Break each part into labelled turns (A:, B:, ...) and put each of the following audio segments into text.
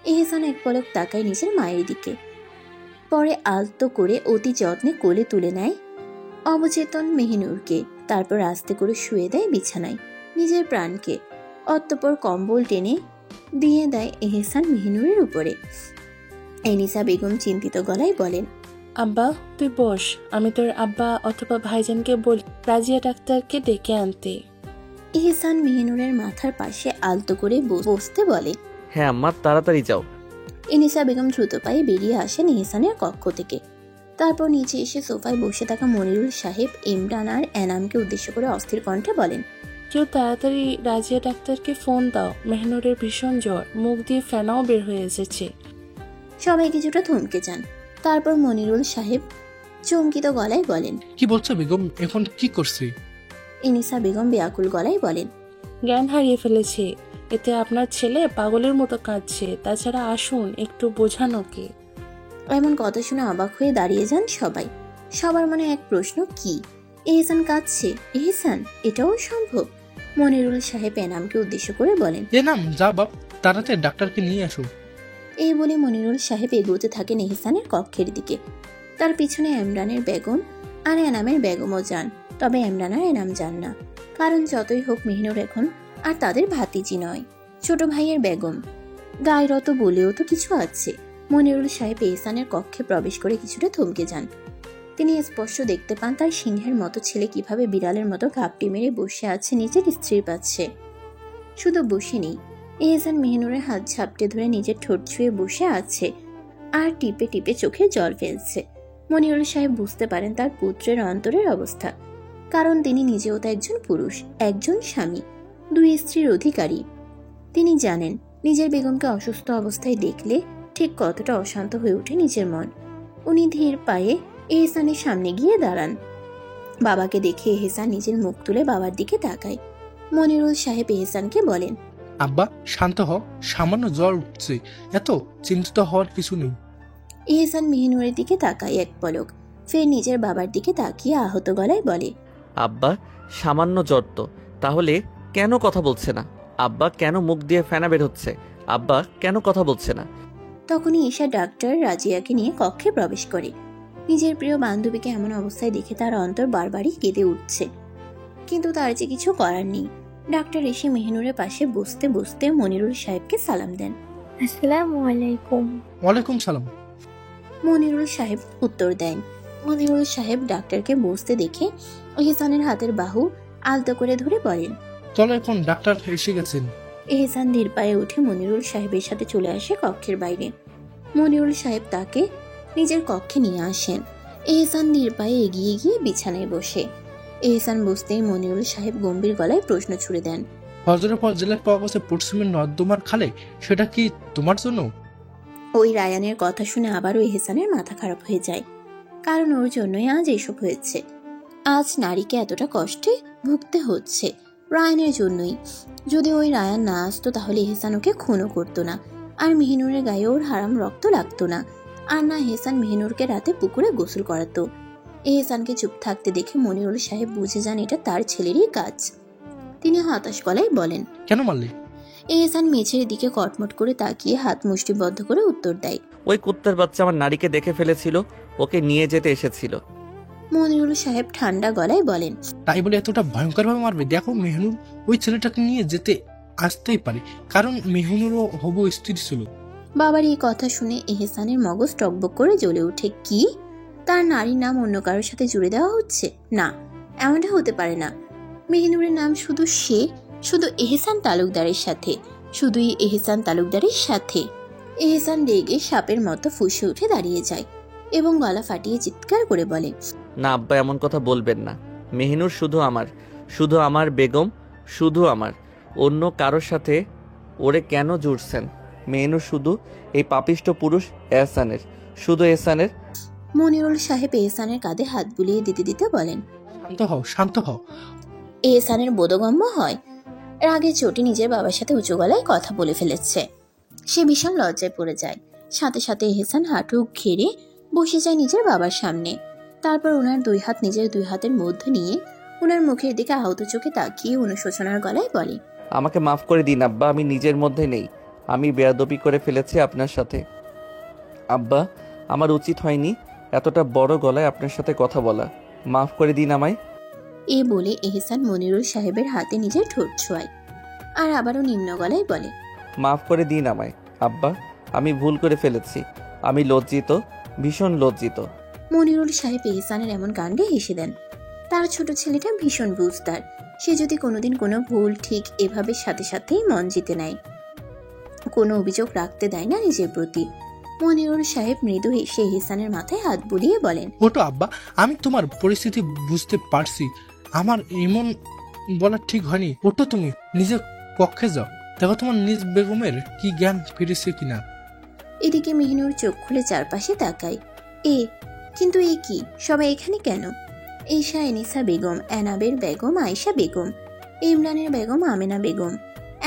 A: এহসান এক পলক তাকায় নিজের মায়ের দিকে, পরে আলতো করে অতি যত্নে কোলে তুলে নেয় অবচেতন মেহিনুরকে। তারপর আস্তে করে শুয়ে দেয় বিছানায় নিজের প্রাণকে। অতঃপর কম্বল টেনে দিয়ে দেয় এহসান মেহিনুরের উপরে। এনিসা বেগম চিন্তিত গলায় বলেন,
B: আব্বা তুই বস, আমি তোর আব্বা অথবা ভাইজানকে বলি রাজিয়া ডাক্তারকে ডেকে আনতে।
A: এহসান মেহিনুরের মাথার পাশে আলতো করে বসতে বলে।
C: হ্যাঁ আম্মা, তাড়াতাড়ি যাও।
A: এনিসা বেগম দ্রুত পায়ে বেরিয়ে আসেন এহসানের কক্ষ থেকে। তারপর নিচে এসে সোফায় বসে থাকা মনিরুল সাহেব, ইমরান আর এনামকে উদ্দেশ্য করে অস্থির কণ্ঠে বলেন,
B: কেউ তাড়াতাড়ি রাজিয়া ডাক্তারকে ফোন দাও, মেহনুরের ভীষণ জ্বর, মুখ দিয়ে ফেনাও বের হয়ে এসেছে।
A: সবাই কিছুটা থমকে যান। তারপর মনিরুল সাহেব চমকিত গলায় বলেন,
D: কি বলছো বেগম, এখন কি করছি?
A: এনিসা বেগম ব্যাকুল গলায় বলেন,
B: জ্ঞান হারিয়ে ফেলেছে, এতে আপনার ছেলে পাগলের মতো কাঁদছে। তাছাড়া আসুন একটু বোঝানোকে।
A: এমন কথা শুনে অবাক হয়ে দাঁড়িয়ে যান সবাই। সবার মনে এক প্রশ্ন, কি এহসান কাঁদছে? এহসান, এটাও সম্ভব? মনিরুল সাহেব এনামকে উদ্দেশ্য করে বলেন,
D: নাম যা বাপ, তাড়াতাড়ি ডাক্তারকে নিয়ে আসো।
A: এই বলে মনিরুল সাহেব এগোতে থাকেন এহসানের কক্ষের দিকে। তার পিছনে ইমরানের বেগম আর এনামের বেগমও যান। তবে ইমরান আর এনাম যান না, কারণ যতই হোক মেহনুর এখন আর তাদের ভাতিজি নয়, ছোট ভাইয়ের বেগম। গায়রত বলেও তো কিছু আছে। মনিরুল সাহেব এহসানের কক্ষে প্রবেশ করে কিছুটা থমকে যান। তিনি স্পষ্ট দেখতে পান তার সিংহের মতো ছেলে কিভাবে বিড়ালের মতো ঘাপটি মেরে বসে আছে নিজের স্ত্রীর পাচ্ছে। শুধু বসে নেই, এহসান মেহনুরের হাত ঝাপটে ধরে নিজের ঠোঁট ছুঁয়ে বসে আছে আর টিপে টিপে চোখে জল ফেলছে। মনিরুল সাহেব বুঝতে পারেন তার পুত্রের অন্তরের অবস্থা, কারণ তিনি নিজেও তো একজন পুরুষ, একজন স্বামী, 2 স্ত্রীর অধিকারী। তিনি জানেন নিজের বেগমকে অসুস্থ অবস্থায় দেখলে ঠিক কতটা অশান্ত হয়ে ওঠে নিজের মন। উনি ধীর পায়ে এহসানের সামনে গিয়ে দাঁড়ান। বাবাকে দেখে এহসান নিজের মুখ তুলে বাবার দিকে তাকায়। মনিরুল সাহেব এহসানকে বলেন,
D: আব্বা শান্ত হ, সামান্য জ্বর উঠছে, এত চিন্তিত হওয়ার কিছু নেই।
A: এহসান মেহিনুরের দিকে তাকায় এক পলক, ফের নিজের বাবার দিকে তাকিয়ে আহত গলায় বলে,
C: আব্বা সামান্য জ্বর তো, তাহলে কেন কথা বলছে না? আব্বা কেন মুখ দিয়ে ফেনা বের হচ্ছে? আব্বা কেন কথা বলছে না?
A: তখনই ঈশা ডাক্তার রাজিয়াকে নিয়ে কক্ষে প্রবেশ করে। নিজের প্রিয় বান্ধবীকে এমন অবস্থায় দেখে তার অন্তর বারবারই কেঁদে উঠছে, কিন্তু তার যে কিছু করার নেই। ডাক্তার এসে মেহিনুরের পাশে বসতে বসতে মনিরুল সাহেবকে সালাম দেন।
E: আসসালামু আলাইকুম।
D: ওয়ালাইকুম সালাম।
A: মনিরুল সাহেব উত্তর দেন। মনিরুল সাহেব ডাক্তারকে বসতে দেখে এহসানের হাতের বাহু আলতো করে ধরে বলেন,
D: চলো, এখন ডাক্তার এসে গেছেন।
A: এহসান ধীর পায়ে উঠে মনিরুল সাহেবের সাথে চলে আসে কক্ষের বাইরে। মনিরুল সাহেব তাকে নিজের কক্ষে নিয়ে আসেন। এহসান ধীর পায়ে এগিয়ে গিয়ে বিছানায় বসে। এহসান বসতেই মনিরুল সাহেব গম্ভীর গলায় প্রশ্ন ছুড়ে দেন,
D: হজরের পর জেলায় পাওয়া গেছে পশ্চিমের নর্দমার খালে, সেটা কি তোমার জন্য?
A: ওই রায়ানের কথা শুনে আবারও এহসানের মাথা খারাপ হয়ে যায়, কারণ ওর জন্যই আজ এসব হয়েছে। আজ নারীকে এতটা কষ্টে ভুগতে হচ্ছে রায়ানের জন্যই। যদি ওই রায়ান না আসতো তাহলে এহসান ওকে খুনও করতো না, আর মেহিনুরের গায়ে ওর হারাম রক্ত লাগতো না, আর না এহসান মেহিনুরকে রাতে পুকুরে গোসল করাতো। এহসানকে চুপ থাকতে দেখে মনিরুল সাহেব বুঝে যান এটা তার ছেলেরই কাজ। তিনি হতাশ গলায় বলেন,
D: কেন মারলে?
A: এহসান মেঝের দিকে কটমট করে তাকিয়ে হাত মুষ্টিবদ্ধ করে উত্তর দেয়,
C: ওই কুত্তার বাচ্চা আমার নারীকে দেখে ফেলেছিল, ওকে নিয়ে যেতে এসেছিল।
A: মনিরুল সাহেব ঠান্ডা গলায় বলেন,
D: তাই বলে এতটা ভয়ঙ্করভাবে মারবে? দেখো, মেহনুর ওই ছেলেটাকে নিয়ে যেতে আসতেই পারে, কারণ মেহনুরও হবু স্ত্রী ছিল।
A: বাবার এই কথা শুনে এহসানের মগজ টকবক করে জ্বলে ওঠে। কি, তার নারীর নাম অন্য কারোর সাথে জুড়ে দেওয়া হচ্ছে? না, এমনটা হতে পারে না। মেহিনুরের নাম শুধু এহসান তালুকদারের সাথে, শুধুই এহসান তালুকদারের সাথে। এহসান রেগে সাপের মতো ফুঁসে উঠে দাঁড়িয়ে যায় এবং গলা ফাটিয়ে চিৎকার করে বলে,
C: না আব্বা, এমন কথা বলবেন না। মেহিনুর শুধু আমার বেগম, শুধু আমার, অন্য কারোর সাথে ওরে কেন জুড়ছেন? মেহিনুর শুধু এই পাপিষ্ট পুরুষ এহসানের, শুধু এহসানের।
A: মনিরুল সাহেব এহসানের কাঁধে হাত বুলিয়ে দিতে দিতে বলেন,
D: শান্ত হও, শান্ত হও।
A: এহসানের বোধগম্য হয় রাগে চোটে নিজের বাবার সাথে উঁচু গলায় কথা বলে ফেলেছে। সে ভীষণ লজ্জায় পড়ে যায়। সাথে সাথে এহসান হাঁটু ঘেরে বসে যায় নিজের বাবার সামনে। তারপর ওনার 2 হাত নিজের 2 হাতের মধ্যে নিয়ে ওনার মুখের দিকে আহত চোখে তাকিয়ে অনুশোচনার গলায় বলে,
C: আমাকে মাফ করে দিন আব্বা, আমি নিজের মধ্যে নেই। আমি বেয়াদবি করে ফেলেছি আপনার সাথে। আব্বা, আমার উচিত হয়নি এতটা বড় গলায় আপনার সাথে কথা বলা। মাফ করে দিন আমায়।
A: এ বলে এহসান মনিরুল সাহেবের হাতে নিজের ঠোঁট ছোঁয়ায় আর আবারও নিম্ন গলায় বলে,
C: মাফ করে দিন আমায় আব্বা, আমি ভুল করে ফেলেছি। আমি লজ্জিত, ভীষণ লজ্জিত।
A: মনিরুল সাহেব এহসানের এমন কাণ্ডে হেসে দেন। তার ছোট ছেলেটা ভীষণ বুঝদার। সে যদি কোনোদিন কোনো ভুল ঠিক এভাবে সাথে সাথেই মন জিতে নেয়, কোনো অভিযোগ রাখতে দেয় না নিজের প্রতি। মনিরুল সাহেব মৃদু হেসে এহসানের মাথায় হাত বুলিয়ে বলেন,
D: ওটো আব্বা, আমি তোমার পরিস্থিতি বুঝতে পারছি। আমার এমন বলা ঠিক হয়নি। ওটো, তুমি নিজের কক্ষে যাও, দেখো তোমার নিজ বেগমের কি জ্ঞান ফিরেছে কিনা।
A: এদিকে মেহনুর চোখ খুলে চারপাশে তাকায়। কিন্তু এ কি, সবাই এখানে কেন? ঈশা এনিসা বেগম, এনাবের বেগম আয়েশা বেগম, ইমরানের বেগম আমেনা বেগম,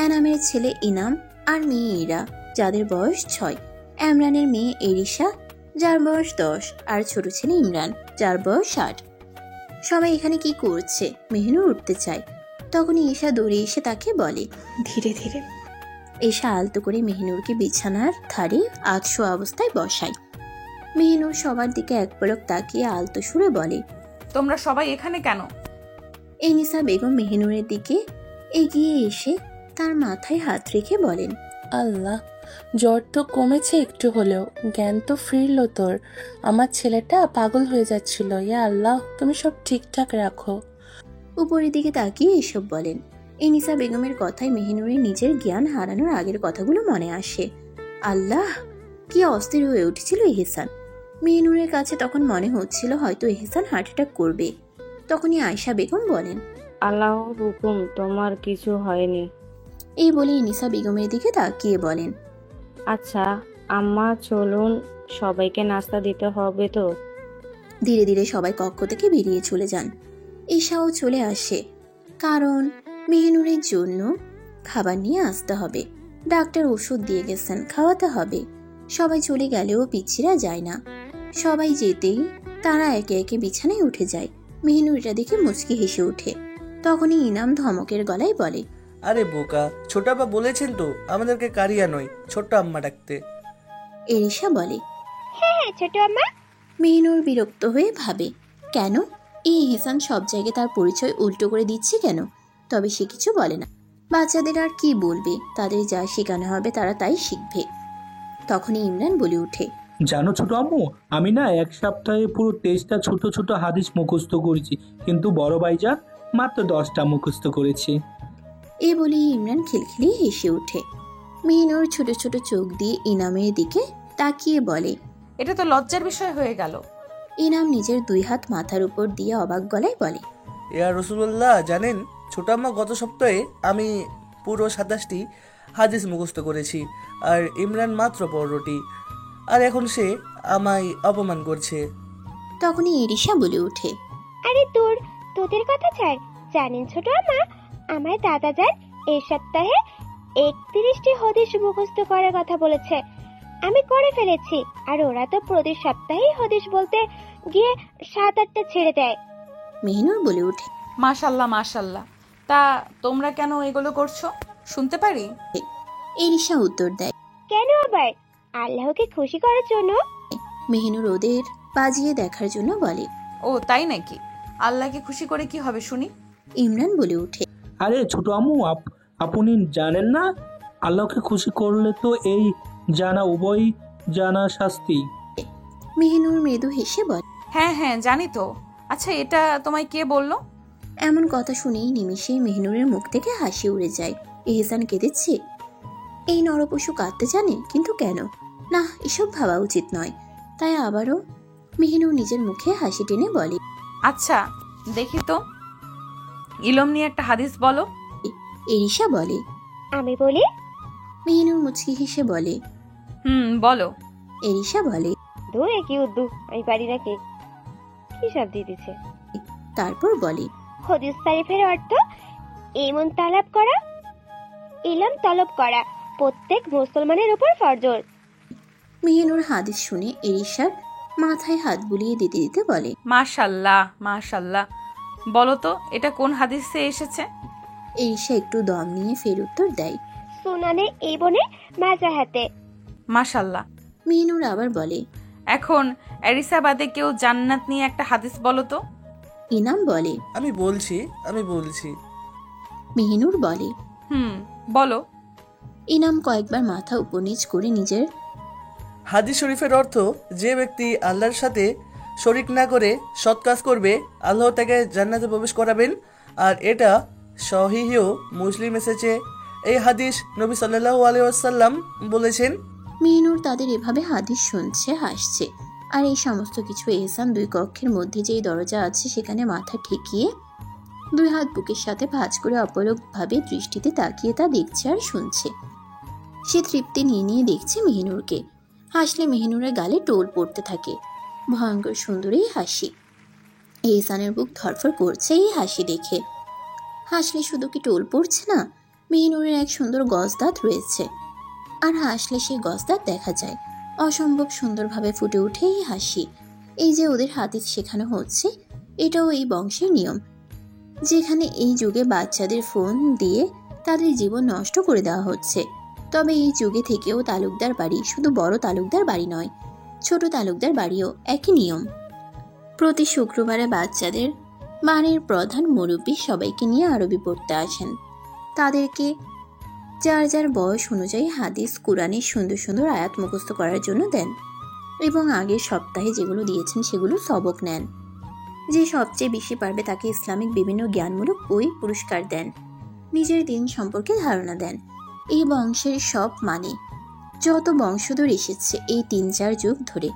A: এনামের ছেলে ইনাম আর মেয়ে ইরা, যাদের বয়স 6, এমরানের মেয়ে এরিশা, যার বয়স 10, আর ছোট ছেলে ইমরান, যার বয়স 8। সবাই এখানে কি করছে? মেহনুর উঠতে চায়, তখনই ঈশা দৌড়ে এসে তাকে বলে,
E: ধীরে ধীরে।
A: ঈশা আলতো করে মেহনুরকে বিছানার ধারে আধশো অবস্থায় বসায়। মেহনুর সবার দিকে এক পলক তাকিয়ে আলতো সুরে বলে,
F: তোমরা সবাই এখানে কেন?
A: এনিসা বেগম মেহনুরের দিকে এগিয়ে এসে তার মাথায় হাত রেখে বলেন,
B: আল্লাহ, জ্বর তো কমেছে একটু হলেও, জ্ঞান তো ফিরলো তোর। আমার ছেলেটা পাগল হয়ে যাচ্ছিল। ইয়া আল্লাহ, তুমি সব ঠিকঠাক রাখো।
A: উপরের দিকে তাকিয়ে এসব বলেন। এনিসা বেগমের কথায় মেহনুরের নিজের জ্ঞান হারানোর আগের কথাগুলো মনে আসে। আল্লাহ, কি অস্থির হয়ে উঠেছিল এহসান। মেহনুরের কাছে তখন মনে হচ্ছিল হয়তো এহসান হার্ট অ্যাটাক করবে। তখনই আয়েশা বেগম বলেন,
G: আল্লাহর হুকুম, তোমার কিছু হয়নি।
A: এই বলে এনিসা বেগমের দিকে তাকিয়ে বলেন,
G: আচ্ছা আম্মা, চলুন, সবাইকে নাস্তা দিতে হবে তো।
A: ধীরে ধীরে সবাই কক্ষ থেকে বেরিয়ে চলে যান। ঈশাও চলে আসে, কারণ মেহনুরের জন্য খাবার নিয়ে আসতে হবে। ডাক্তার ওষুধ দিয়ে গেছেন, খাওয়াতে হবে। সবাই চলে গেলেও পিচ্ছিরা যায় না। সবাই যেতেই তারা একে একে বিছানায় উঠে যায়। মেহনুর এটা দেখে মুচকি হেসে ওঠে। তখনই ইনাম ধমকের গলায় বলে,
H: আরে বোকা, ছোট আব্বা বলেছেন তো আমাদেরকে কারিয়া নয়, ছোট্ট আম্মা ডাকতে।
A: এরিশা বলে,
E: হ্যাঁ ছোট আম্মা।
A: মেহনুর বিরক্ত হয়ে ভাবে, কেন এই এহসান সব জায়গায় তার পরিচয় উল্টো করে দিচ্ছে কেন? তবে সে কিছু বলে না। বাচ্চাদের আর কি বলবে, তাদের যা শেখানো হবে তারা তাই শিখবে। তখনই ইমরান বলে ওঠে,
I: জানো ছোট আম্মু, আমি না এক সপ্তাহে পুরো 23টা ছোট ছোট হাদিস মুখস্থ করেছি, কিন্তু বড় ভাইজান মাত্র 10টা মুখস্থ করেছে।
A: এ বলেই ইমরান খিলখিলিয়ে হেসে ওঠে। মেহনুর ছোট ছোট চোখ দিয়ে ইনামের দিকে তাকিয়ে বলে,
F: এটা তো লজ্জার বিষয় হয়ে গেল।
A: ইনাম নিজের 2 হাত মাথার উপর দিয়ে অবাক গলায় বলে,
H: ইয়া রসুল্লাহ, জানেন ছোট আম্মা, গত সপ্তাহে আমি পুরো 27টি হাদিস মুখস্থ করেছি, আর ইমরান মাত্র 15টি, আর এখন সে আমায় অপমান করছে।
A: তখনই এরিশা বলে ওঠে,
E: আরে তোদের কথা ছাড়। জানেন ছোট আম্মা, আমার দাদা যান এই সপ্তাহে 31টি হাদিস মুখস্থ করার কথা বলেছে। আমি করে ফেলেছি, আর ওরা তো প্রতি সপ্তাহেই হাদিস বলতে গিয়ে 7-8টা ছেড়ে দেয়।
A: মেহনুর বলে ওঠে,
F: মাশাল্লাহ মাশাল্লাহ। তা তোমরা কেন এগুলো করছো, শুনতে পারি?
A: এরিশা উত্তর দেয়,
E: কেন আবার? আল্লাহকে খুশি করার জন্য।
A: মেহনুর ওদের বাজিয়ে দেখার জন্য বলে,
F: ও তাই নাকি? আল্লাহকে খুশি করে কি হবে শুনি?
A: ইমরান বলে ওঠে,
I: আরে ছোট আম্মু, আপনি জানেন না, আল্লাহকে খুশি করলে তো এই জানা উভয় জানা শাস্তি।
A: মেহনুর মৃদু হেসে বলে,
F: হ্যাঁ হ্যাঁ জানি তো। আচ্ছা, এটা তোমায় কে বললো?
A: এমন কথা শুনেই নিমিষেই মেহনুরের মুখ থেকে হাসি উড়ে যায়। এহসান কেঁদেছে? এই নরপশু কাঁদতে জানে, কিন্তু কেন? না, এসব ভাবা উচিত নয়। তাই আবারও মেহনুর নিজের মুখে হাসি টেনে বলে,
F: আচ্ছা দেখি তো, ইলম নিয়ে একটা হাদিস বলো।
A: এরিশা বলে,
E: আমি বলি।
A: মেহনুর মুচকি হেসে বলে,
F: বলো।
A: এরিশা বলে,
E: দূরে কি উদ্দু, আমি পারি নাকি? কি সব দিয়ে দিচ্ছে।
A: তারপর বলে,
E: হাদিস তারিফের অর্থ ইমান তালাব করা, ইলম তলব করা, প্রত্যেক মুসলমানের উপর ফরজ।
A: মেহনুর হাদিস শুনে এরিশার মাথায় হাত বুলিয়ে দিতে দিতে বলে,
F: মাশাল্লাহ মাশাল্লাহ। বলো তো, এটা কোন হাদিসে এসেছে?
A: এরিশা একটু দম নিয়ে ফের উত্তর দেয়,
E: সুনানে ইবনে মাজাহ হাতে।
F: মাশাল্লাহ।
A: মেহিনুর আবার বলে।
F: এখন এরিসা বাদে কেউ জান্নাত নিয়ে একটা হাদিস বলো তো।
A: ইনাম বলে।
H: আমি বলছি।
A: মেহিনুর বলে।
F: বলো।
A: ইনাম কয়েকবার মাথা উপর নিচ করে নিজের
H: হাদিস শরীফের অর্থ, যে ব্যক্তি আল্লাহর সাথে শরিক না করে সৎ কাজ করবে, আল্লাহ তাকে জান্নাতে প্রবেশ করাবেন। আর এটা সহিহ মুসলিম এসেছে। এই হাদিস নবী সাল্লাল্লাহু আলাইহি ওয়াসাল্লাম বলেছেন।
A: মেহিনুর তাদের এভাবে হাদিস শুনছে, হাসছে। আর এই সমস্ত কিছু এহসান দুই কক্ষের মধ্যে যেই দরজা আছে সেখানে মাথা ঠেকিয়ে দুই হাত বুকের সাথে ভাঁজ করে অপলকভাবে দৃষ্টিতে তাকিয়ে তা দেখছে আর শুনছে। সে তৃপ্তি নিয়ে নিয়ে দেখছে মেহিনুরকে। হাসলে মেহিনুরের গালে টোল পড়তে থাকে। ভয়ঙ্কর সুন্দর এই হাসি। এহসানের বুক ধরফর করছে এই হাসি দেখে। হাসলে শুধু কি টোল পড়ছে না, মেহিনুরের এক সুন্দর গজদাঁত রয়েছে। আর হাসলে সেই গজদাঁত দেখা যায়। অসম্ভব সুন্দরভাবে ফুটে ওঠে এই হাসি। এই যে ওদের হাদিস শেখানো হচ্ছে, এটাও এই বংশের নিয়ম। যেখানে এই যুগে বাচ্চাদের ফোন দিয়ে তাদের জীবন নষ্ট করে দেওয়া হচ্ছে, তবে এই যুগে থেকেও তালুকদার বাড়ি শুধু বড় তালুকদার বাড়ি নয়, ছোট তালুকদার বাড়িও একই নিয়ম। প্রতি শুক্রবারে বাচ্চাদের বাড়ির প্রধান মুরব্বী সবাইকে নিয়ে আরবি পড়তে আসেন। তাদেরকে যার যার বয়স অনুযায়ী হাদিস কুরআনের সুন্দর সুন্দর আয়াত মুখস্থ করার জন্য দেন এবং আগের সপ্তাহে যেগুলো দিয়েছেন সেগুলো সবক নেন। যে সবচেয়ে বেশি পারবে তাকে ইসলামিক বিভিন্ন জ্ঞানমূলক বই পুরস্কার দেন। নিজের দিন সম্পর্কে ধারণা দেন। এই বংশের সব যত বংশধর এসেছে এই ৩-৪ যুগ ধরে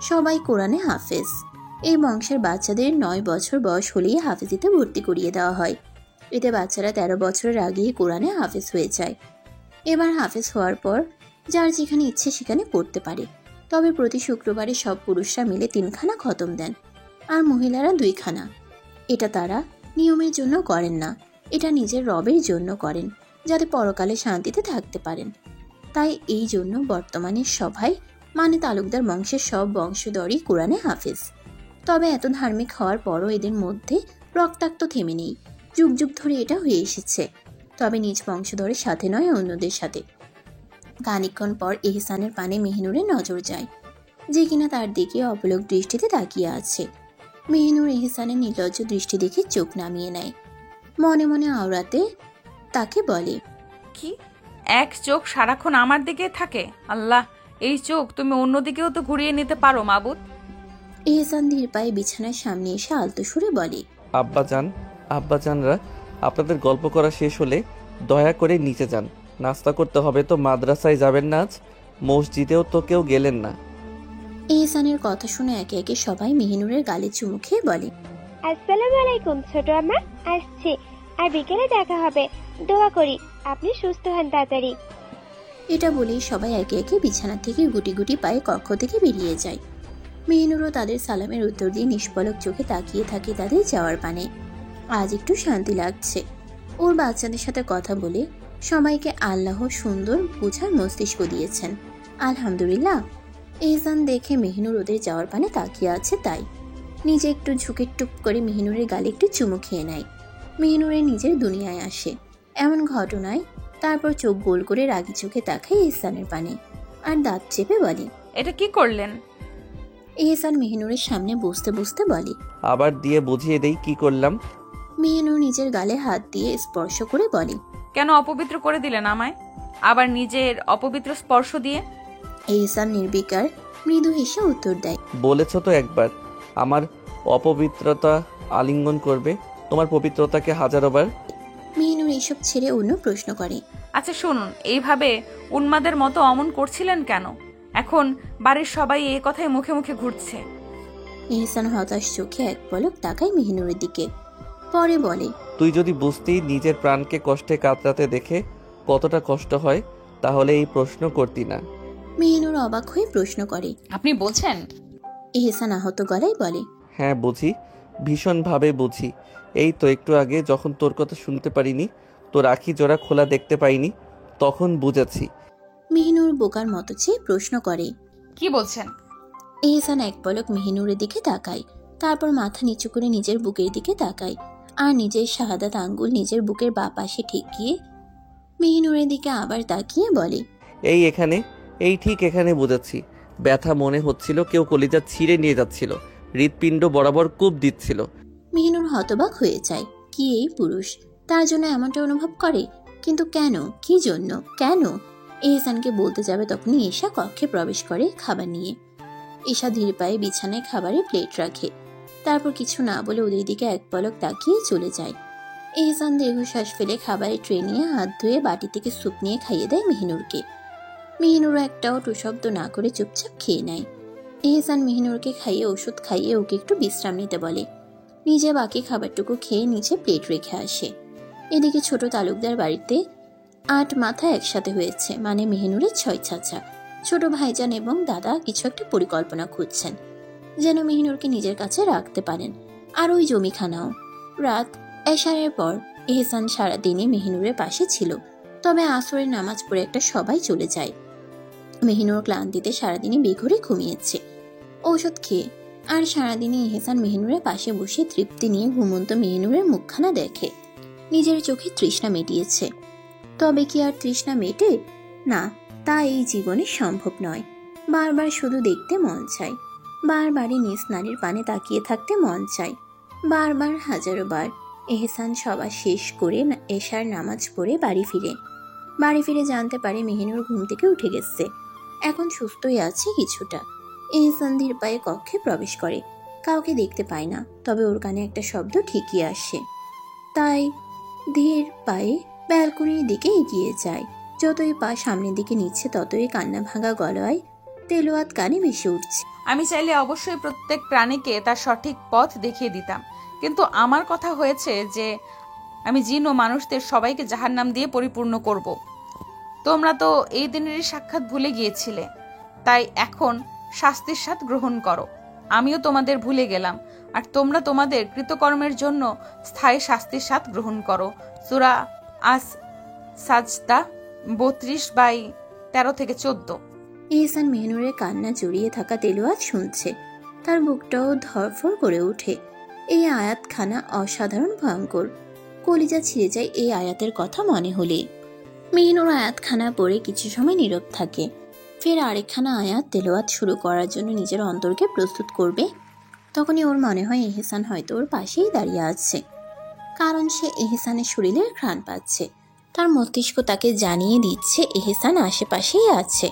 A: সবাই কোরআনে হাফেজ। এই বংশের বাচ্চাদের ৯ বছর বয়স হলেই হাফেজিতে ভর্তি করিয়ে দেওয়া হয়। এতে বাচ্চারা ১৩ বছরের আগেই কোরআনে হাফেজ হয়ে যায়। এবার হাফেজ হওয়ার পর যার যেখানে ইচ্ছে সেখানে পড়তে পারে। তবে প্রতি শুক্রবারে সব পুরুষরা মিলে ৩খানা খতম দেন আর মহিলারা ২খানা। এটা তারা নিয়মের জন্য করেন না, এটা নিজের রবের জন্য করেন, যাতে পরকালে শান্তিতে থাকতে পারেন। তাই এই জন্য বর্তমানে সভায় তালুকদার বংশের সব বংশধরই কোরআনে হাফেজ। তবে এত ধার্মিক হওয়ার পরও এদের মধ্যে রক্তাক্ত থেমে নেই। যুগ যুগ ধরে এটা হয়ে এসেছে, তবে নিজ বংশধরের সাথে নয়, অন্যদের সাথে। খানিকক্ষণ পর এহসানের পানে মেহিনুরের নজর যায়, যে কিনা তার দিকে অপলক দৃষ্টিতে তাকিয়ে আছে। মেহিনুর এহসানের নির্লজ্জ দৃষ্টি দেখে চোখ নামিয়ে নেয়। মনে মনে আওড়াতে তাকে বলে,
F: কি এক চোখ সারাক্ষণ আমার দিকে থাকে? আল্লাহ, এই চোখ তুমি অন্যদিকেও তো ঘুরিয়ে নিতে পারো মাবুদ।
A: এহসান ধীর পায়ে বিছানার সামনে এসে আলতো সুরে বলে,
C: আব্বাজানরা, আপনাদের গল্প করা শেষ হলে দয়া করে নিচে যান। নাস্তা করতে হবে তো। মাদ্রাসায় যাবেন না আজ? মসজিদেও তো কেউ গেলেন না।
A: এহসানের কথা শুনে একে একে সবাই মেহিনুরের গালে চুমু খেয়ে বলে,
E: আসসালামু আলাইকুম ছোট আম্মা, আসছি। আর বিকেলে দেখা হবে। দোয়া করি আপনি সুস্থ হন তাড়াতাড়ি।
A: এটা বলেই সবাই একে একে বিছানা থেকে গুটি গুটি পায়ে কক্ষ থেকে বেরিয়ে যায়। মেহিনুরও তাদের সালামের উত্তর দিয়ে নিষ্পলক চোখে তাকিয়ে থাকে তাদের যাওয়ার পানে। আজ একটু শান্তি লাগছে। ওর বাচ্চাদের সাথে কথা বলে সবাইকে আল্লাহ সুন্দর বোঝার মস্তিষ্ক দিয়েছেন। আলহামদুলিল্লাহ। এহসান দেখে মেহিনুর ওদের যাওয়ার পানে তাকিয়ে আছে, তাই নিজে একটু ঝুঁকে টুপ করে মেহিনুরের গালে একটু চুমু খেয়ে নেয়। মেহিনুরের নিজের দুনিয়ায় আসে এমন ঘটনায় তারপর চোখ গোল করে রাগি চোখে তাকায় এহসানের পানে আর দাঁত চেপে বলে,
F: এটা কি করলেন?
A: এহসান মেহিনুরের সামনে বসতে বসতে বলে,
C: আবার দিয়ে বুঝিয়ে দেই কি করলাম।
A: মেহিনুর নিজের গালে হাত দিয়ে স্পর্শ করে বলে,
F: কেন অপবিত্র করে দিলেন আমায়, আবার নিজের অপবিত্র স্পর্শ দিয়ে?
A: এহসান নির্বিকার মৃদু হেসে উত্তর দেয়,
C: বলেছ তো একবার আমার অপবিত্রতা আলিঙ্গন করবে, তোমার পবিত্রতাকে হাজারোবার।
A: মেহিনুর এসব ছেড়ে অন্য প্রশ্ন করে,
F: আচ্ছা শুনুন, এইভাবে উন্মাদের মতো অমন করছিলেন কেন? এখন বাড়ির সবাই এই কথাই মুখে মুখে ঘুরছে।
A: এহসান হতাশ চোখে এক পলক তাকায় মেহিনুরের দিকে, পরে বলে,
C: তুই যদি বুঝতি নিজের প্রাণকে কষ্টে কাতরাতে দেখে কতটা কষ্ট হয়, তাহলে এই প্রশ্ন করতি না।
A: মেহিনুর অবাক হয়ে প্রশ্ন করে,
F: আপনি বলছেন?
A: এহসান আহত গলায় বলে,
C: হ্যাঁ বুঝি, ভীষণভাবে বুঝি। এই তো একটু আগে যখন তোর কথা শুনতে পারিনি, তোর আখি জোড়া খোলা দেখতে পাইনি, তখন বুঝেছি।
A: মেহিনুর বোকার মতো চেয়ে প্রশ্ন করে,
F: কি বলছেন?
A: এহসান এক পলক মেহিনুরের দিকে তাকায়, তারপর মাথা নিচু করে নিজের বুকের দিকে তাকায় আর নিজের শাহাদাত আঙ্গুল নিজের বুকের বাঁ পাশে ঠেকিয়ে মেহিনুরের দিকে আবার তাকিয়ে বলে,
C: এই এখানে, এই ঠিক এখানে বুঝেছি। ব্যথা মনে হচ্ছিল, কেউ কলিজা ছিঁড়ে নিয়ে যাচ্ছিল, হৃৎপিণ্ড বরাবর কূপ দিচ্ছিল।
A: মেহিনুর হতবাক হয়ে যায়। কি এই পুরুষ তার জন্য এমনটা অনুভব করে? কিন্তু কেন, কি জন্য, কেন? এহসানকে বলতে যাবে তখনই ঈশা কক্ষে প্রবেশ করে খাবার নিয়ে। ঈশা ধীর পায়ে বিছানায় খাবারের প্লেট রাখে, তারপর কিছু না বলে ওদের দিকে এক পলক তাকিয়ে চলে যায়। এহসান দীর্ঘশ্বাস ফেলে খাবারের ট্রে নিয়ে হাত ধুয়ে বাটি থেকে স্যুপ নিয়ে খাইয়ে দেয় মেহিনুরকে। মেহিনুরও একটাও টুশব্দ না করে চুপচাপ খেয়ে নেয়। এহসান মেহিনুরকে খাইয়ে ওষুধ খাইয়ে ওকে একটু বিশ্রাম নিতে বলে। নিজে বাকি খাবারটুকু খেয়ে নিচে প্লেট রেখে আসে। এদিকে ছোট তালুকদার বাড়িতে 8 মাথা একসাথে হয়েছে, মানে মেহিনুরের 6 চাচা, ছোট ভাইজান এবং দাদা কিছু একটা পরিকল্পনা খুঁজছেন যেন মেহিনুরকে নিজের কাছে রাখতে পারেন, আর ওই জমিখানাও। রাত এশারের পর এহসান সারাদিনই মেহিনুরের পাশে ছিল, তবে আসরের নামাজ পড়ে একটা সবাই চলে যায়। মেহিনুর ক্লান্তিতে সারাদিনই বেঘরে ঘুমিয়েছে ঔষধ খেয়ে, আর সারাদিনই এহসান মেহিনুরের পাশে বসে তৃপ্তি নিয়ে ঘুমন্ত মেহিনুরের মুখখানা দেখে। নিজের চোখে তৃষ্ণা মিটিয়েছে, তবে কি আর তৃষ্ণা মেটে? না, তা এই জীবনে সম্ভব নয়। বারবার শুধু দেখতে মন চায়, বারবারই নিজ নারীর পানে তাকিয়ে থাকতে মন চায়, বারবার, হাজারো বার। এহসান সবার শেষ করে এশার নামাজ পড়ে বাড়ি ফিরে জানতে পারে মেহিনুর ঘুম থেকে উঠে গেছে, এখন সুস্থই আছে কিছুটা। এহসান ধীর পায়ে কক্ষে প্রবেশ করে, কাউকে দেখতে পায় না, তবে ওর কানে একটা শব্দ ঠিকই আসে। তাই ধীর পায়ে ব্যালকনির দিকে এগিয়ে যায়। যতই পা সামনের দিকে নিচ্ছে ততই কান্না ভাঙা গলায় তেলোয়াত কানে ভেসে উঠছে।
F: আমি চাইলে অবশ্যই প্রত্যেক প্রাণীকে তার সঠিক পথ দেখিয়ে দিতাম, কিন্তু আমার কথা হয়েছে যে আমি জিন ও মানুষদের সবাইকে জাহান্নাম দিয়ে পরিপূর্ণ করব। তোমরা তো এই দিনেরই সাক্ষাৎ ভুলে গিয়েছিলে, তাই এখন শাস্তির স্বাদ গ্রহণ করো। আমিও তোমাদের ভুলে গেলাম, আর তোমরা তোমাদের কৃতকর্মের জন্য স্থায়ী শাস্তির স্বাদ গ্রহণ করো। সূরা আস সাজদা 32/13-14।
A: এহসান মেহনুরের কান্না জড়িয়ে থাকা তেলোয়াত শুনছে, তার বুকটাও ধরফর করে ওঠে। এই আয়াতখানা অসাধারণ ভয়ঙ্কর, কলিজা ছিঁড়ে যায় এই আয়াতের কথা মনে হলে। মেহনুর আয়াতখানা পড়ে কিছু সময় নীরব থাকে, ফের আরেকখানা আয়াত তেলাওয়াত শুরু করার জন্য নিজের অন্তরকে প্রস্তুত করবে। তখনই ওর মনে হয় এহসান হয়তো ওর পাশেই দাঁড়িয়ে আছে, কারণ সে এহসানের শরীরের ঘ্রাণ পাচ্ছে। তার মস্তিষ্ক তাকে জানিয়ে দিচ্ছে এহসান আশেপাশেই আছে।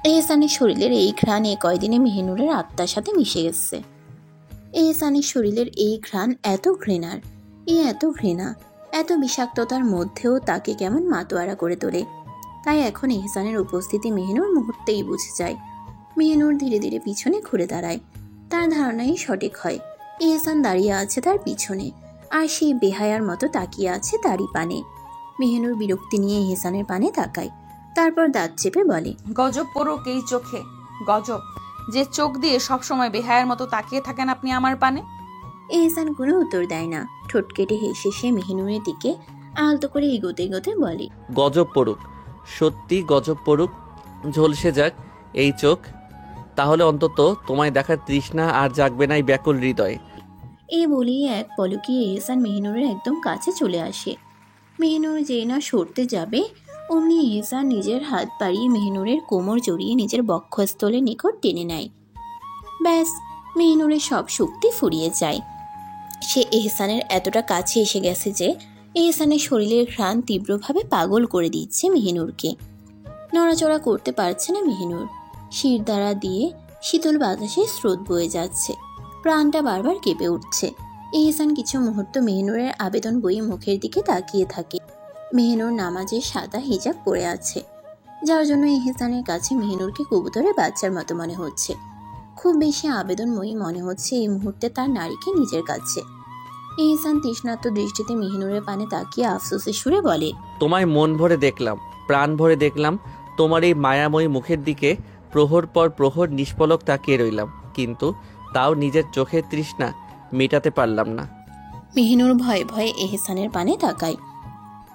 A: এহসানের শরীরের এই ঘ্রাণ এ কয়দিনে মেহনুরের আত্মার সাথে মিশে গেছে। এহসানের শরীরের এই ঘ্রাণ এত ঘৃণার, এত ঘৃণা, এত বিষাক্ততার মধ্যেও তাকে কেমন মাতোয়ারা করে তোলে। তাই এখন এহসানের উপস্থিতি মেহনুর মুহূর্তেই বুঝে যায়। মেহনুর ধীরে ধীরে পিছনে ঘুরে দাঁড়ায়, তার ধারণাই সঠিক হয়। এহসান দাঁড়িয়ে আছে তার পিছনে, আর সেই বেহায়ার মতো তাকিয়ে আছে তারই পানে। মেহনুর বিরক্তি নিয়ে এহসানের পানে তাকায়, তারপর দাঁত চেপে বলে,
F: গজব পড়ুক এই চোখে, গজব, যে চোখ দিয়ে সবসময় বেহায়ার মতো তাকিয়ে থাকেন আপনি আমার পানে।
A: এহসান কোনো উত্তর দেয় না, ঠোঁট কেটে হেসে সে মেহনুরের দিকে আলতো করে এগোতে এগোতে বলে,
C: গজব পড়ুক, সত্যি গজব পড়ুক, ঝলসে যাক এই চোখ, তাহলে অন্তত তোমায় দেখার তৃষ্ণা আর জাগবে না এই ব্যাকুল হৃদয়ে।
A: এই বলেই এক পলকে এহসান মেহনুরের একদম কাছে চলে আসে। মেহনুর যেই না সরতে যাবে, অমনি এহসান নিজের হাত বাড়িয়ে মেহনুরের কোমর জড়িয়ে নিজের বক্ষস্থলের নিকট টেনে নেয়। ব্যাস, মেহনুরের সব শক্তি ফুরিয়ে যায়। সে এহসানের এতটা কাছে এসে গেছে যে এহসানের শরীরের ঘ্রাণ তীব্রভাবে পাগল করে দিচ্ছে মেহনুরকে। নড়াচড়া করতে পারছে না মেহনুর, শির দ্বারা দিয়ে শীতল বাতাসে স্রোত বয়ে যাচ্ছে, প্রাণটা বারবার কেঁপে উঠছে। এহসান কিছু মুহূর্ত মেহনুরের আবেদন বই মুখের দিকে তাকিয়ে থাকে। মেহনুর নামাজের সাদা হিজাব পরে আছে, যার জন্য এহসানের কাছে মেহনুরকে কবুতরের বাচ্চার মতো মনে হচ্ছে। খুব বেশি আবেদনময়ী মনে হচ্ছে এই মুহূর্তে তার নারীকে নিজের কাছে। এহসান তৃষ্ণার্ত দৃষ্টিতে মেহনুরের পানে তাকিয়ে আফসোসের সুরে বলে,
C: তোমায় মন ভরে দেখলাম, প্রাণ ভরে দেখলাম, তোমার এই মায়াময়ী মুখের দিকে প্রহর পর প্রহর নিষ্পলক তাকিয়ে রইলাম, কিন্তু তাও নিজের চোখের তৃষ্ণা মেটাতে পারলাম না।
A: মেহনুর ভয়ে ভয়ে এহসানের পানে তাকায়,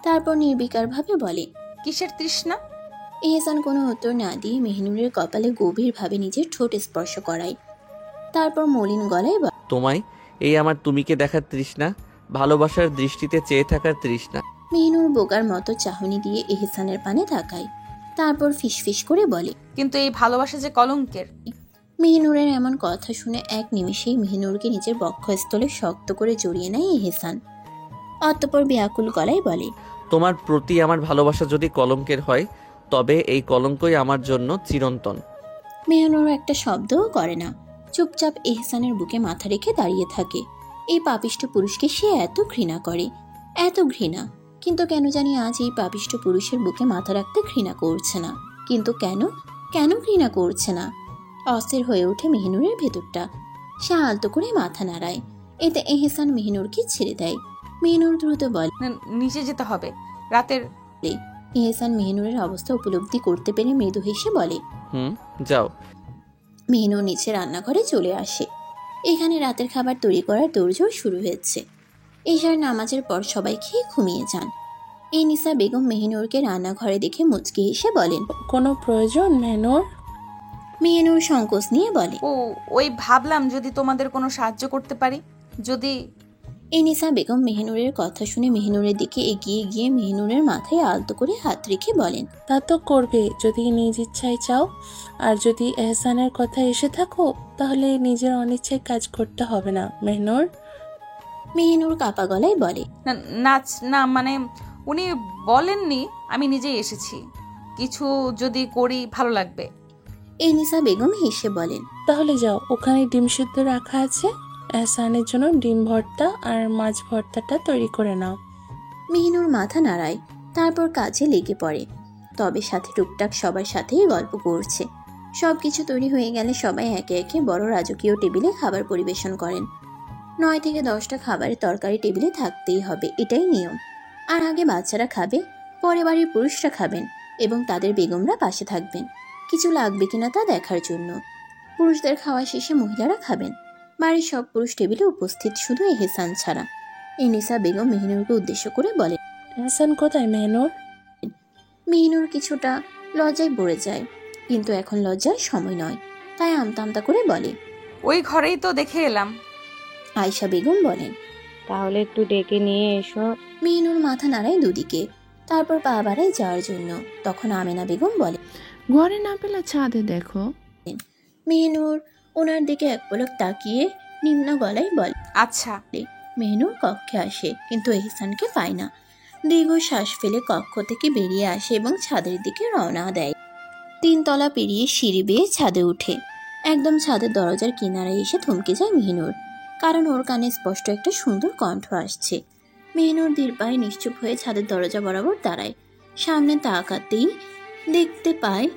A: তারপর নির্বিকারভাবে বলে,
F: কিসের তৃষ্ণা?
A: এহসান কোনো উত্তর না দিয়ে মেহনুরের কপালে গভীরভাবে নিজের ঠোঁট স্পর্শ করায়, তারপর মলিন গলায় বলে,
C: তোমায় এই আমার তুমিকে দেখার তৃষ্ণা, ভালোবাসার দৃষ্টিতে চেয়ে থাকার তৃষ্ণা।
A: মেহিনুর বোকার মতো চাহনি দিয়ে এহসানের পানে তাকায়, তারপর ফিসফিস করে বলে।
F: কিন্তু এই ভালোবাসা যে কলঙ্কের।
A: মেহিনুরের এমন কথা শুনে এক নিমিষেই মেহিনুরকে নিজের বক্ষস্থলে শক্ত করে জড়িয়ে নেয় এহসান। অতঃপর ব্যাকুল গলায় বলে,
C: তোমার প্রতি আমার ভালোবাসা যদি কলঙ্কের হয় তবে এই কলঙ্কই আমার জন্য চিরন্তন।
A: মেহিনুর একটা শব্দও করে না, চুপচাপ এহসানের বুকে মাথা রেখে দাঁড়িয়ে থাকে। এই পাপিষ্ঠ পুরুষকে সে এত ঘৃণা করে, এত ঘৃণা, কিন্তু কেন জানি আজ এই পাপিষ্ঠ পুরুষের বুকে মাথা রাখতে ঘৃণা করছে না। কিন্তু কেন কেন ঘৃণা করছে না? অস্থির হয়ে ওঠে মেহিনুরের ভেতরটা। সে আলতো করে মাথা নাড়ায়, এতে এহসান মেহিনুরকে ছেড়ে দেয়। মেহিনুর দ্রুত বলে,
F: নিচে যেতে হবে, রাতের।
A: এহসান মেহিনুরের অবস্থা উপলব্ধি করতে পেরে মৃদু হেসে বলে,
C: যাও।
A: মেহিনুর নিচে রান্নাঘরে চলে আসে। এখানে রাতের খাবার তৈরি করার দৌড়ঝড় শুরু হয়েছে। এশার নামাজের পর সবাই খেয়ে ঘুমিয়ে যান। এনিসা বেগম মেহিনুরকে রান্নাঘরে দেখে মুচকি হেসে বলেন,
B: কোনো প্রয়োজন মেহনুর?
A: মেহিনুর সংকোচ নিয়ে বলে,
F: ওই ভাবলাম যদি তোমাদের কোনো সাহায্য করতে পারি। যদি।
A: এনিসা বেগম মেহিনুরের কথা শুনে মেহিনুরের দিকে এগিয়ে গিয়ে মেহিনুরের মাথায় আলতো করে হাত রেখে বলেন,
B: তা তো করবে যদি নিজ ইচ্ছায় চাও, আর যদি এহসানের কথা এসে থাকো তাহলে নিজের অনিচ্ছায় কাজ করতে হবে না মেহনুর।
A: মেহিনুর কাপা গলায় বলে,
F: না মানে উনি বলেননি, আমি নিজেই এসেছি। কিছু যদি করি ভালো লাগবে।
A: এনিসা বেগম হেসে বলেন,
B: তাহলে যাও, ওখানে ডিম সিদ্ধ রাখা আছে, এহসানের জন্য ডিম ভর্তা আর মাছ ভর্তাটা তৈরি করে নাও।
A: মেহিনুর মাথা নাড়ায়, তারপর কাজে লেগে পড়ে। তবে সাথে টুকটাক সবার সাথেই গল্প করছে। সবকিছু তৈরি হয়ে গেলে সবাই একে একে বড় রাজকীয় টেবিলে খাবার পরিবেশন করেন। 9 থেকে 10টা খাবারের তরকারি টেবিলে থাকতেই হবে, এটাই নিয়ম। আর আগে বাচ্চারা খাবে, পরে বাড়ির পুরুষরা খাবেন এবং তাদের বেগমরা পাশে থাকবেন কিছু লাগবে কিনা তা দেখার জন্য। পুরুষদের খাওয়া শেষে মহিলারা খাবেন। বাড়ির সব পুরুষ টেবিলে উপস্থিত, শুধু এহসান ছাড়া। এনিসা বেগম মেহিনুরকে উদ্দেশ্য করে বলে,
B: এহসান কোথায় মেহনুর?
A: মেহিনুর কিছুটা লজ্জায় পড়ে যায়, কিন্তু এখন লজ্জার সময় নয়, তাই আমতা আমতা করে বলে,
F: ওই ঘরেই তো দেখে এলাম।
A: আয়শা বেগম বলেন,
G: তাহলে একটু ডেকে নিয়ে এসো।
A: মেহিনুর মাথা নাড়ায় দুদিকে, তারপর পা বাড়ায় যাওয়ার জন্য। তখন আমেনা বেগম বলে,
J: ঘরে না পেলে ছাদে দেখো।
A: মেহিনুর ওনার দিকে এক পলক তাকিয়ে নিম্ন গলায় বলে,
F: আচ্ছা।
A: মেহিনুর কক্ষে আসে, কিন্তু এহসানকে পায় না। দীর্ঘ শ্বাস ফেলে কক্ষ থেকে বেরিয়ে আসে এবং ছাদের দিকে রওনা দেয়। 3 তলা পেরিয়ে সিঁড়ি বেয়ে ছাদে উঠে একদম ছাদের দরজার কিনারে এসে থমকে যায় মেহিনুর, কারণ ওর কানে স্পষ্ট একটা সুন্দর কণ্ঠ আসছে। মেহিনুর ধীর পায়ে নিশ্চুপ হয়ে ছাদের দরজা বরাবর দাঁড়ায়। সামনে তাকাতেই দেখতে পায়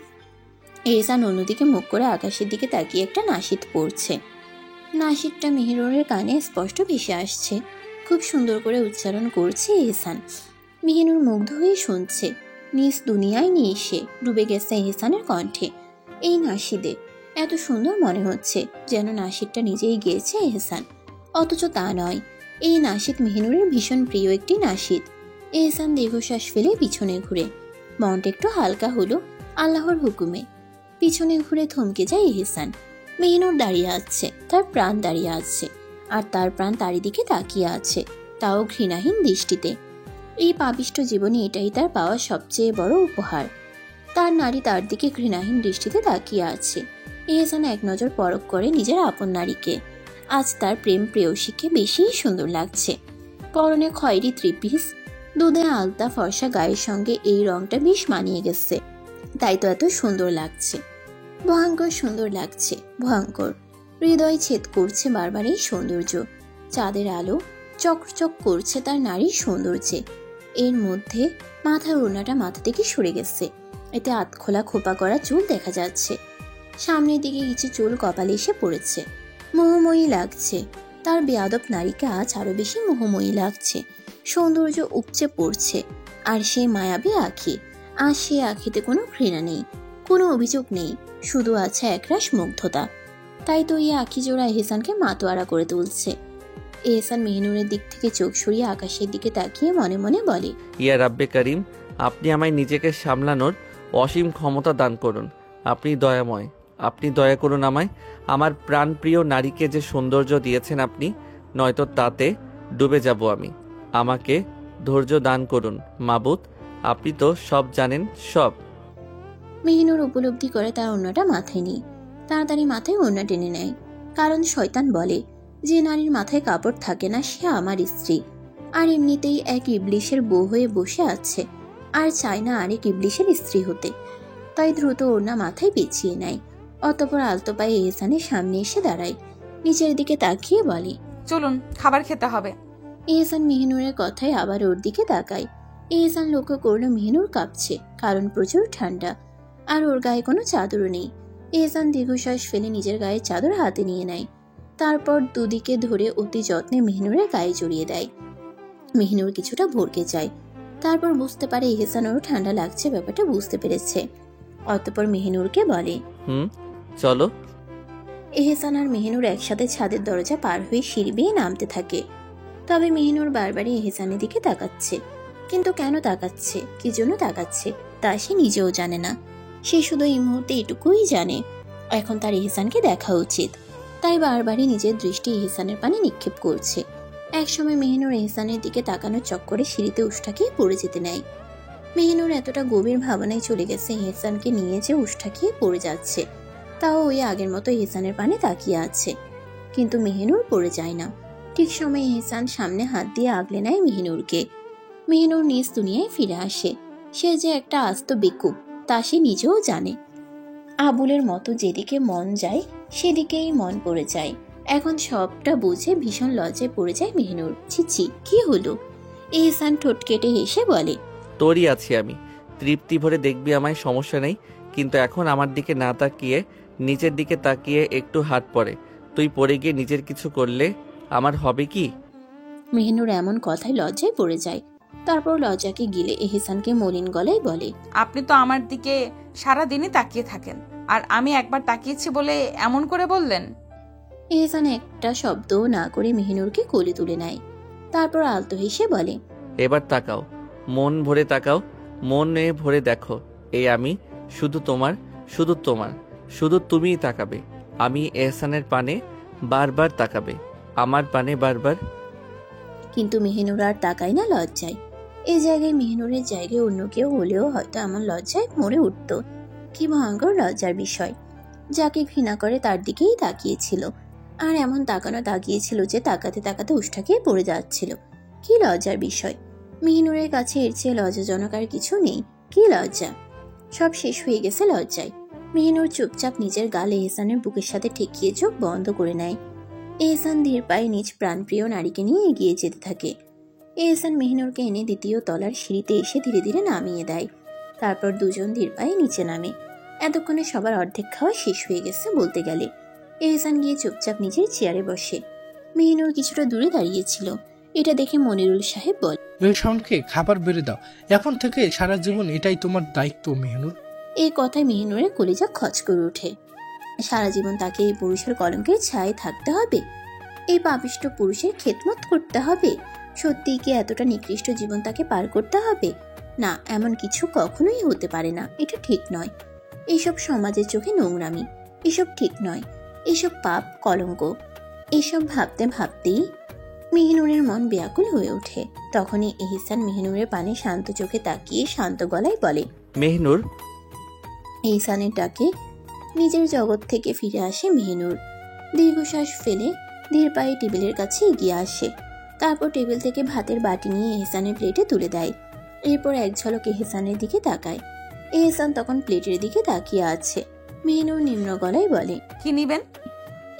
A: এহসান অন্যদিকে মুখ করে আকাশের দিকে তাকিয়ে একটা নাশিদ পড়ছে। নাশিদটা মেহিনুরের কানে স্পষ্ট ভেসে আসছে। খুব সুন্দর করে উচ্চারণ করছে এহসান। মেহিনুর মুগ্ধ হয়ে শুনছে। নিজ দুনিয়ায় নিয়ে এসে ডুবে গেছে এহসানের কণ্ঠে। এই নাশিদে এত সুন্দর মনে হচ্ছে যেন নাশিদটা নিজেই গেয়েছে এহসান, অথচ তা নয়। এই নাশিদ মেহিনুরের ভীষণ প্রিয় একটি নাশিদ। এহসান দীর্ঘশ্বাস ফেলে পিছনে ঘুরে, মনটা একটু হালকা হলো আল্লাহর হুকুমে। পিছনে ঘুরে থমকে যায় এহসান। মেহিনুর দাঁড়িয়ে আছে, তার প্রাণ দাঁড়িয়ে আছে, আর তার প্রাণ তারই দিকে তাকিয়ে আছে, তাও ঘৃণাহীন দৃষ্টিতে। এই পাপিষ্ঠ জীবনে এটাই তার পাওয়া সবচেয়ে বড় উপহার। তার নারী তার দিকে ঘৃণাহীন দৃষ্টিতে তাকিয়ে আছে। এহসান এক নজর পরখ করে নিজের আপন নারীকে। আজ তার প্রেম প্রেয়সীকে বেশি সুন্দর লাগছে। পরনে খয়েরি 3 পিস, দুধে আলতা ফর্সা গায়ের সঙ্গে এই রংটা বেশ মানিয়ে গেছে, তাই তো এত সুন্দর লাগছে। ভয়ঙ্কর সুন্দর লাগছে, ভয়ঙ্কর। হৃদয় ছেদ করছে বারবার এই সৌন্দর্য। চাঁদের আলো চকচক করছে তার নারীর সৌন্দর্যে। এর মধ্যে মাথার ওড়নাটা মাথা থেকে সরে গেছে, এতে আতখোলা খোপা করা চুল দেখা যাচ্ছে। সামনের দিকে কিছু চুল কপালে এসে পড়েছে। মোহময়ী লাগছে। তার বেয়াদব নারীকে আজ আরো বেশি মোহময়ী লাগছে। সৌন্দর্য উপচে পড়ছে, আর সে মায়াবী আঁখি। আর সে আঁখিতে কোনো ঘৃণা নেই, কোনো অভিযোগ নেই, শুধু আছে একরাশ মুগ্ধতা। তাই তো এই আঁখি জোড়া এহসানকে মাতোয়ারা করে তুলছে। এহসান মেহিনুরের দিক থেকে চোখ সরিয়ে আকাশের দিকে তাকিয়ে মনে মনে বলে,
C: ইয়া রাব্বে করিম, আপনি আমায় নিজেকে সামলানোর অসীম ক্ষমতা দান করুন। আপনি দয়াময়, আপনি দয়া করুন আমায়। আমার প্রাণপ্রিয় নারীকে যে সৌন্দর্য দিয়েছেন আপনি, নয়তো তাতে ডুবে যাব আমি। আমাকে ধৈর্য দান করুন মাবুদ, আপনি তো সব জানেন সব।
A: মেহিনুর উপলব্ধি করে তার ওড়নাটা মাথায় নিয়ে তাড়াতাড়ি মাথায় ওড়না টেনে নেয়। কারণ শয়তান বলে যে নারীর মাথায় কাপড় থাকে না সে আমার স্ত্রী, আর এমনিতেই এক ইবলিশের বউ হয়ে বসে আছে, আর চায় না আরেক ইবলিশের স্ত্রী হতে। তাই দ্রুত ওড়না মাথায় পেঁচিয়ে নেয়। অতঃপর আলতো পায়ে এহসানের সামনে এসে দাঁড়ায়, নিচের দিকে তাকিয়ে বলে,
F: চলুন খাবার খেতে হবে।
A: এহসান মেহিনুরের কথায় আবার ওর দিকে তাকায়। এহসান লক্ষ্য করলো মেহিনুর কাঁপছে, কারণ প্রচুর ঠান্ডা, আর ওর গায়ে কোনো চাদরও নেই। এহসান দীর্ঘশ্বাস ফেলে নিজের গায়ে চাদর হাতে নিয়ে নেয়। তারপর দুদিকে ধরে অতি যত্নে মেহিনুরের গায়ে জড়িয়ে দেয়। মেহিনুর কিছুটা ভরকে যায়, তারপর বুঝতে পারে এহসান ওর ঠান্ডা লাগছে, ব্যাপারটা বুঝতে পেরেছে। অতঃপর মেহিনুরকে বলে,
C: চলো।
A: এহসান আর মেহিনুর একসাথে ছাদের দরজা পার হয়ে সিঁড়ি বেয়ে নামতে থাকে। তবে মেহিনুর বারবারই এহসানের দিকে তাকাচ্ছে, কিন্তু কেন তাকাচ্ছে, কি জন্য তাকাচ্ছে তা সে নিজেও জানে না। সে শুধু এই মুহূর্তে এটুকুই জানে এখন তার এহসানকে দেখা উচিত, তাই বারবারই নিজের দৃষ্টি এহসানের পানে নিক্ষেপ করছে। একসময় মেহিনুর এহসানের দিকে তাকানোর চক্করে সিঁড়িতে উষ্টাকিয়ে পড়ে যেতে নেয়। মেহিনুর এতটা গভীর ভাবনায় চলে গেছে এহসানকে নিয়ে যে উষ্টাকিয়ে পড়ে যাচ্ছে, তাও ওই আগের মতো এহসানের পানে তাকিয়ে আছে, কিন্তু মেহিনুর পড়ে যায় না। ঠিক সময় এহসান সামনে হাত দিয়ে আগলে নেয় মেহিনুরকে। মেহিনুর নিজ দুনিয়ায় ফিরে আসে। সে যে একটা আস্ত বেকুব তা সে নিজেও জানে। আবুলের মতো যেদিকে মন যায় সেদিকেই মন পড়ে যায়। এখন সবটা বুঝে ভীষণ লজ্জায় পড়ে যায় মেহিনুর। ছিছি, কি হলো? এহসান ঠোঁট কেটে হেসে বলে,
C: তোরই আছি আমি, তৃপ্তি ভরে দেখবি আমায়, সমস্যা নেই। কিন্তু এখন আমার দিকে না তাকিয়ে নিচের দিকে তাকিয়ে একটু হাত পড়ে, তুই পড়ে গিয়ে নিজের কিছু করলে আমার হবে কি?
A: মেহিনুর এমন কথায় লজ্জায় পড়ে যায়। তারপর লজ্জাকে গিলে এহসানকে মলিন গলায় বলে,
F: আপনি তো আমার দিকে সারা দিনই তাকিয়ে থাকেন, আর আমি একবার তাকিয়েছি বলে এমন করে বললেন?
A: এহসান একটা শব্দও না করে মেহিনুরকে কোলে তুলে নেয়। তারপর আলতো হেসে বলে,
C: এবার তাকাও, মন ভরে তাকাও, মনে ভরে দেখো, এই আমি, শুধু তোমার, শুধু তোমার, শুধু তুমিই তাকাবে। আমি এহসানের পানে বারবার তাকাবে, আমার পানে বারবার।
A: কিন্তু মেহিনুর আর তাকায় না লজ্জায়। এই জায়গায় মেহিনুরের জায়গায় অন্য কেউ হলেও হয়তো এমন লজ্জায় মরে উঠত। কি ভয়ঙ্কর লজ্জার বিষয়! যাকে ঘৃণা করে তার দিকেই তাকিয়েছিল, আর এমন তাকানো তাকিয়েছিল যে তাকাতে তাকাতে উষ্টাকিয়ে পড়ে যাচ্ছিল। কি লজ্জার বিষয়! মেহিনুরের কাছে এর চেয়ে লজ্জাজনক আর কিছু নেই। কি লজ্জা! সব শেষ হয়ে গেছে লজ্জায়। মেহিনুর চুপচাপ নিজের গাল এহসানের বুকের সাথে ঠেকিয়ে চোখ বন্ধ করে নেয়। এহসান ধীর পায়ে নিজ প্রাণপ্রিয় নারীকে নিয়ে এগিয়ে যেতে থাকে। এহসান মেহিনুরকে এনে দ্বিতীয় তলার সিঁড়িতে এসে ধীরে ধীরে নামিয়ে দেয়। তারপর দুজন ধীর পায়ে নিচে নামে। এতক্ষণে সবার অর্ধেক খাওয়া শেষ হয়ে গেছে বলতে গেলে। এহসান গিয়ে চুপচাপ নিজের চেয়ারে বসে। মেহিনুর কিছুটা দূরে দাঁড়িয়েছিল। এটা দেখে মনিরুল সাহেব বলে,
D: এহসানকে খাবার বেড়ে দাও, এখন থেকে সারা জীবন এটাই তোমার দায়িত্ব মেহিনুর।
A: এই কথায় মেহিনুরের কলিজা খচ করে ওঠে। সারা জীবন তাকে এই পুরুষের কলঙ্কের ছায়ে থাকতে হবে? এই পাপিষ্ঠ পুরুষের খেদমত করতে হবে? সত্যিই কি এতটা নিকৃষ্ট জীবন তাকে পার করতে হবে? না, এমন কিছু কখনোই হতে পারে না। এটা ঠিক নয়। এইসব সমাজের চোখে নোংরামি। এসব ঠিক নয়। এসব পাপ, কলঙ্ক। এসব ভাবতে ভাবতেই মেহিনুরের মন ব্যাকুল হয়ে ওঠে। তখনই এহসান মেহিনুরের পানে শান্ত চোখে তাকিয়ে শান্ত গলায় বলে,
C: মেহিনুর।
A: এহসানের ডাকে নিজের জগৎ থেকে ফিরে আসে মেহিনুর। দীর্ঘশ্বাস ফেলে ধীর পায়ে টেবিলের কাছে এগিয়ে আসে। তারপর টেবিল থেকে ভাতের বাটি নিয়ে এহসানের প্লেটে তুলে দেয়। এরপর এক ঝলক এহসানের দিকে তাকায়। এহসান তখন প্লেটের দিকে তাকিয়ে আছে। মেহিনুর নিম্ন গলায় বলে,
F: কি নিবেন?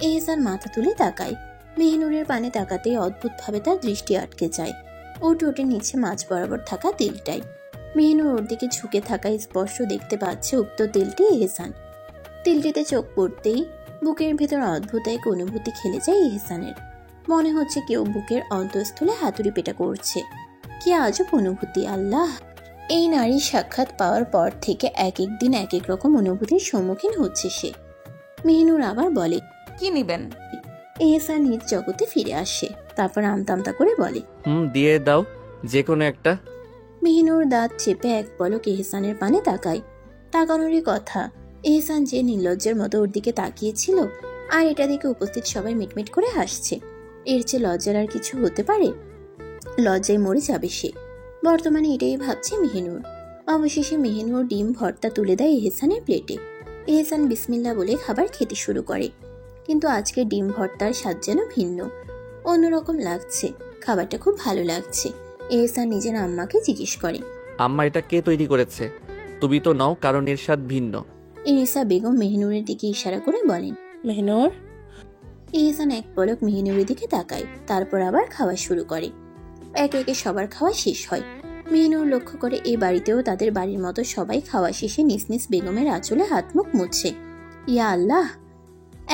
A: এহসান মাথা তুলে তাকায়। মেহিনুরের পানে তাকাতেই অদ্ভুতভাবে তার দৃষ্টি আটকে যায়। ও ঠোঁটের নিচে মাছ বরাবর থাকা তেলটাই। মেহিনুর ওর দিকে ঝুঁকে থাকায় স্পষ্ট দেখতে পাচ্ছে উক্ত তেলটি এহসান। তেলটিতে চোখ পড়তেই বুকের ভেতর অদ্ভুত এক অনুভূতি খেলে যায় এহসানের। মনে হচ্ছে কেউ বুকের অন্তঃস্থলে হাতুড়ি পেটা করছে। কি আজব অনুভূতি! আল্লাহ! এই নারীর সাক্ষাৎ পাওয়ার পর থেকে এক এক দিন এক এক রকম অনুভূতির সম্মুখীন হচ্ছে সে। মেহিনুর আবার বলে,
F: কি নিবেন?
A: এহসান নিজ জগতে ফিরে আসে। তারপর আমতামতা করে বলে,
C: দিয়ে দাও যে কোনো একটা।
A: মেহিনুর দাঁত চেপে এক পলক এহসানের পানে তাকায়। তাকানোরই কথা। এহসান যে নির্লজ্জের মতো ওর দিকে তাকিয়েছিল, আর এটা দেখে উপস্থিত সবাই মিটমিট করে হাসছে। এর চেয়ে লজ্জার আর কিছু হতে পারে? লজ্জায় মরে যাবে সে। বর্তমানে এটাই ভাবছে মেহিনুর। অবশেষে মেহিনুর ডিম ভর্তা তুলে দেয় এহসানের প্লেটে। এহসান বিসমিল্লা বলে খাবার খেতে শুরু করে, কিন্তু আজকে ডিম ভর্তার স্বাদ যেন ভিন্ন, অন্যরকম লাগছে। খাবারটা খুব ভালো লাগছে। এহসান নিজের আম্মাকে জিজ্ঞেস করে,
C: আম্মা এটা কে তৈরি করেছে? তুমি তো নাও, কারণ এর স্বাদ ভিন্ন।
A: এনিসা বেগম মেহিনুরের দিকে ইশারা করে বলেন।
B: মেহনুর,
A: এহসান এক পলক মেহিনুরের দিকে তাকায়, তারপর আবার খাওয়া শুরু করে। একে একে সবার খাওয়া শেষ হয়। মেহিনুর লক্ষ্য করে এই বাড়িতেও তাদের বাড়ির মতো সবাই খাওয়া শেষে নিজ নিজ বেগমের আঁচলে হাত মুখ মুছছে। ইয়া আল্লাহ!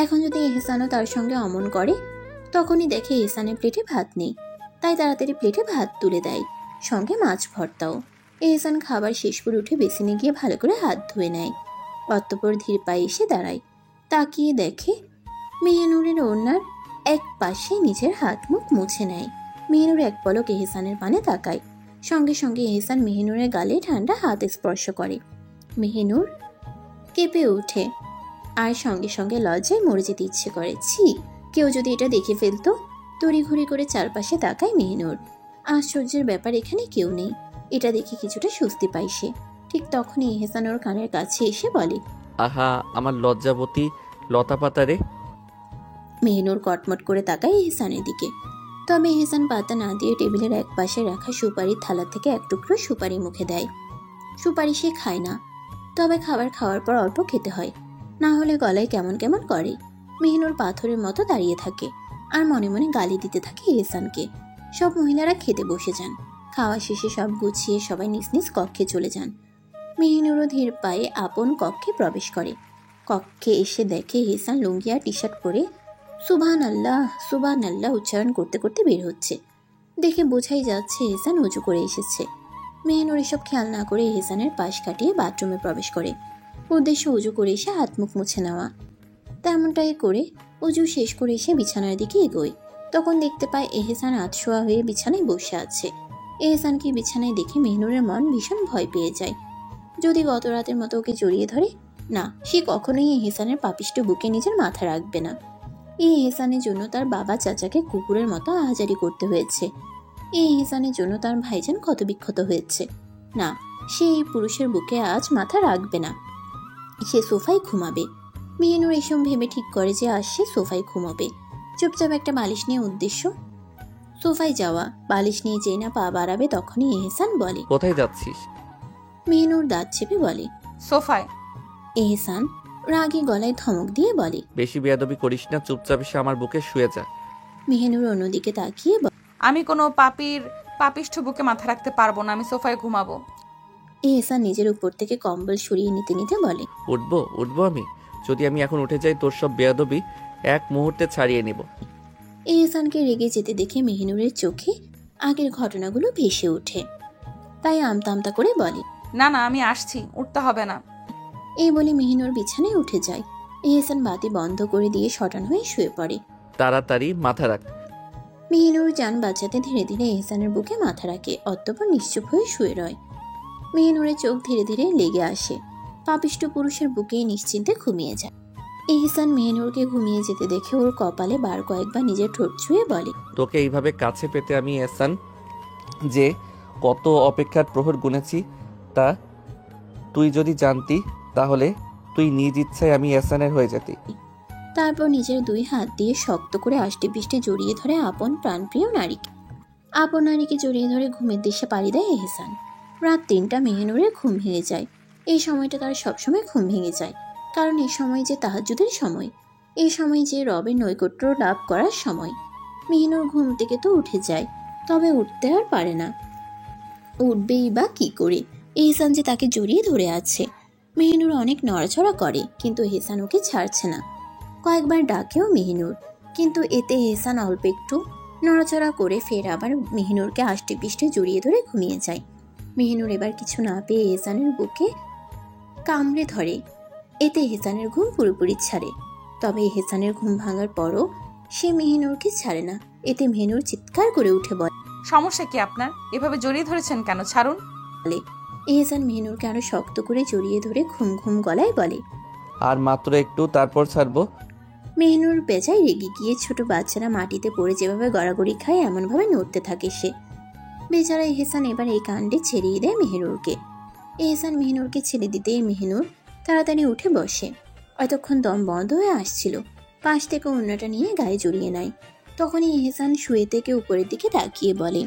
A: এখন যদি এহসানও তার সঙ্গে অমন করে, তখনই দেখে এহসানের প্লেটে ভাত নেই, তাই তাড়াতাড়ি প্লেটে ভাত তুলে দেয়, সঙ্গে মাছ ভর্তাও। এহসান খাবার শেষ করে উঠে বেসিনে গিয়ে ভালো করে হাত ধুয়ে নেয়। অতঃপর ধীর পায়ে এসে দাঁড়ায়, তাকিয়ে দেখে মেহিনুরের ওড়নার এক পাশে নিজের হাত মুখ মুছে নেয়। মেহিনুর এক পলক এহসানের পানে তাকায়, সঙ্গে সঙ্গে এহসান মেহিনুরের গালে ঠান্ডা হাত স্পর্শ করে। মেহিনুর কেঁপে ওঠে আর সঙ্গে সঙ্গে লজ্জায় মরে যেতে ইচ্ছে করে। ছি, কেউ যদি এটা দেখে ফেলতো। তড়িঘড়ি করে চারপাশে তাকায় মেহিনুর। আশ্চর্যের ব্যাপার, এখানে কেউ নেই। এটা দেখে কিছুটা স্বস্তি পায় সে। ঠিক তখনই এহসান ওর কানের কাছে এসে বলে,
C: আহা, আমার লজ্জাবতী লতা পাতারে।
A: মেহিনুর কটমট করে তাকায় এহসানের দিকে। তবে এহসান পাতা না দিয়ে টেবিলের এক পাশে রাখা সুপারির থালা থেকে এক টুকরো সুপারি মুখে দেয়। সুপারি সে খায় না, তবে খাবার খাওয়ার পর অল্প খেতে হয়, না হলে গলায় কেমন কেমন করে। মেহিনুর পাথরের মতো দাঁড়িয়ে থাকে আর মনে মনে গালি দিতে থাকে এহসানকে। সব মহিলারা খেতে বসে যান। খাওয়া শেষে সব গুছিয়ে সবাই নিজ নিজ কক্ষে চলে যান। মেহিনুরও ধীর পায়ে আপন কক্ষে প্রবেশ করে। কক্ষে এসে দেখে এহসান লুঙ্গি আর টি শার্ট পরে সুবহান আল্লাহ উচ্চারণ করতে করতে বের হচ্ছে। দেখে বোঝাই যাচ্ছে এহসান উজু করে এসেছে। মেহিনুর এসব খেয়াল না করে এহসানের পাশ কাটিয়ে বাথরুমে প্রবেশ করে। উদ্দেশ্য উজু করে এসে হাত মুখ মুছে নেওয়া। তেমনটাই করে উজু শেষ করে এসে বিছানার দিকে এগোয়। তখন দেখতে পায় এহসান আতশোয়া হয়ে বিছানায় বসে আছে। এহসানকে বিছানায় দেখে মেহিনুরের মন ভীষণ ভয় পেয়ে যায়। যদি গত রাতের মতো ওকে জড়িয়ে ধরে, না, সে কখনোই এহসানের পাপিষ্ট বুকে নিজের মাথা রাখবে না। এই এহসানের জন্য তার বাবা চাচাকে কুকুরের মতো আহাজারি করতে হয়েছে। এই এহসানের জন্য তার ভাইজান ক্ষতবিক্ষত হয়েছে। না, সে এই পুরুষের বুকে আজ মাথা রাখবে না। সে সোফায় ঘুমাবে। মেহিনুর এসব ভেবে ঠিক করে যে আজ সে সোফায় ঘুমাবে। চুপচাপ একটা বালিশ নিয়ে উদ্দেশ্য সোফায় যাওয়া। বালিশ নিয়ে যেই না পা বাড়াবে, তখনই এহসান বলে,
C: কোথায় যাচ্ছিস?
A: মেহিনুর দাঁত চেপে বলে,
F: সোফায়।
A: এহসান রাগী গলায় ধমক দিয়ে বলে,
C: বেশি বেয়াদবি করিস না, চুপচাপ এসে আমার বুকে শুয়ে যা।
A: মেহিনুর অন্যদিকে তাকিয়ে
F: আমি কোনো পাপিষ্ঠ বুকে মাথা রাখতে পারবো না, আমি সোফায় ঘুমাবো।
A: এহসান নিজের উপর থেকে কম্বল সরিয়ে নিতে নিতে বলে,
C: উঠবো আমি। যদি আমি এখন উঠে যাই, তোর সব বেয়াদবি এক মুহূর্তে ছাড়িয়ে নেব।
A: এহসানকে রেগে যেতে দেখে মেহিনুরের চোখে আগের ঘটনাগুলো ভেসে ওঠে। তাই আমতা আমতা করে বলে,
F: না আমি আসছি, উঠতে হবে না।
A: এই বলে মেহিনুর বিছানায় উঠে যায়। এহসান বাতি বন্ধ করে দিয়ে শটান হয়ে শুয়ে পড়ে।
C: তাড়াতাড়ি মাথা রাখ।
A: মেহিনুর যান বাঁচাতে ধীরে ধীরে এহসানের বুকে মাথা রাখে, অতঃপর নিশ্চুপ হয়ে শুয়ে রয়। মেহিনুরের চোখ ধীরে ধীরে লেগে আসে। পাপিষ্ট পুরুষের বুকেই নিশ্চিন্তে ঘুমিয়ে যায়। এহসান মেহিনুরকে ঘুমিয়ে যেতে দেখে ওর কপালে বার কয়েকবার নিজের ঠোঁট ছুঁয়ে বলে,
C: তোকে এইভাবে কাছে পেতে আমি এহসান যে কত অপেক্ষার প্রহর গুনেছি, তা তুই যদি জানতি, তাহলে তুই নিজ ইচ্ছায় আমি এহসানের হয়ে যেতি।
A: তারপর নিজের দুই হাত দিয়ে শক্ত করে আষ্টে পিষ্টে জড়িয়ে ধরে আপন প্রাণপ্রিয় নারীকে। আপন নারীকে জড়িয়ে ধরে ঘুমের দেশে পাড়ি দেয় এহসান। রাত 3টা মেহিনুরের ঘুম ভেঙে যায়। এই সময়টা তার সবসময় ঘুম ভেঙে যায়, কারণ এই সময় যে তাহাজ্জুদের সময়, এই সময় যে রবের নৈকট্য লাভ করার সময়। মেহিনুর ঘুম থেকে তো উঠে যায়, তবে উঠতে আর পারে না। উঠবেই বা কি করে? এহসান যে তাকে জড়িয়ে ধরে আছে। মেহিনুর অনেক নড়াচড়া করে, কিন্তু এহসান ওকে ছাড়ছে না। কয়েকবার ডাকেও মেহিনুর, কিন্তু এতে এহসান অল্প একটু নড়াচড়া করে ফের আবার মেহিনুরকে আষ্টে পিষ্টে জড়িয়ে ধরে ঘুমিয়ে যায়। মেহিনুর এবার কিছু না পেয়ে এহসানের বুকে কামড়ে ধরে। এতে এহসানের ঘুম পুরোপুরি ছাড়ে। তবে এহসানের ঘুম ভাঙার পরও সে মেহিনুরকে ছাড়ে না। এতে মেহিনুর চিৎকার করে উঠে বলে,
F: সমস্যা কি আপনার? এভাবে জড়িয়ে ধরেছেন কেন? ছাড়ুন।
A: এহসান মেহিনুরকে আরো শক্ত করে জড়িয়ে ধরে ঘুম ঘুম গলায় বলে,
C: আর মাত্র একটু, তারপর ছাড়বো।
A: মেহিনুর বেজায় রেগে গিয়ে ছোট বাচ্চারা মাটিতে পড়ে যেভাবে গড়াগড়ি খায় এমনভাবে নড়তে থাকে সে। বেচারা এহসান এবার এই কাণ্ডে ছেড়িয়ে দেয় মেহেনুরকে। এহসান মেহেনুরকে ছেড়ে দিতেই মেহেনুর তাড়াতাড়ি উঠে বসে। অতক্ষণ দম বন্ধ হয়ে আসছিল, পাশ থেকে অন্যটা নিয়ে গায়ে জড়িয়ে নেয়। তখনই এহসান শুয়ে থেকে উপরের দিকে তাকিয়ে বলে,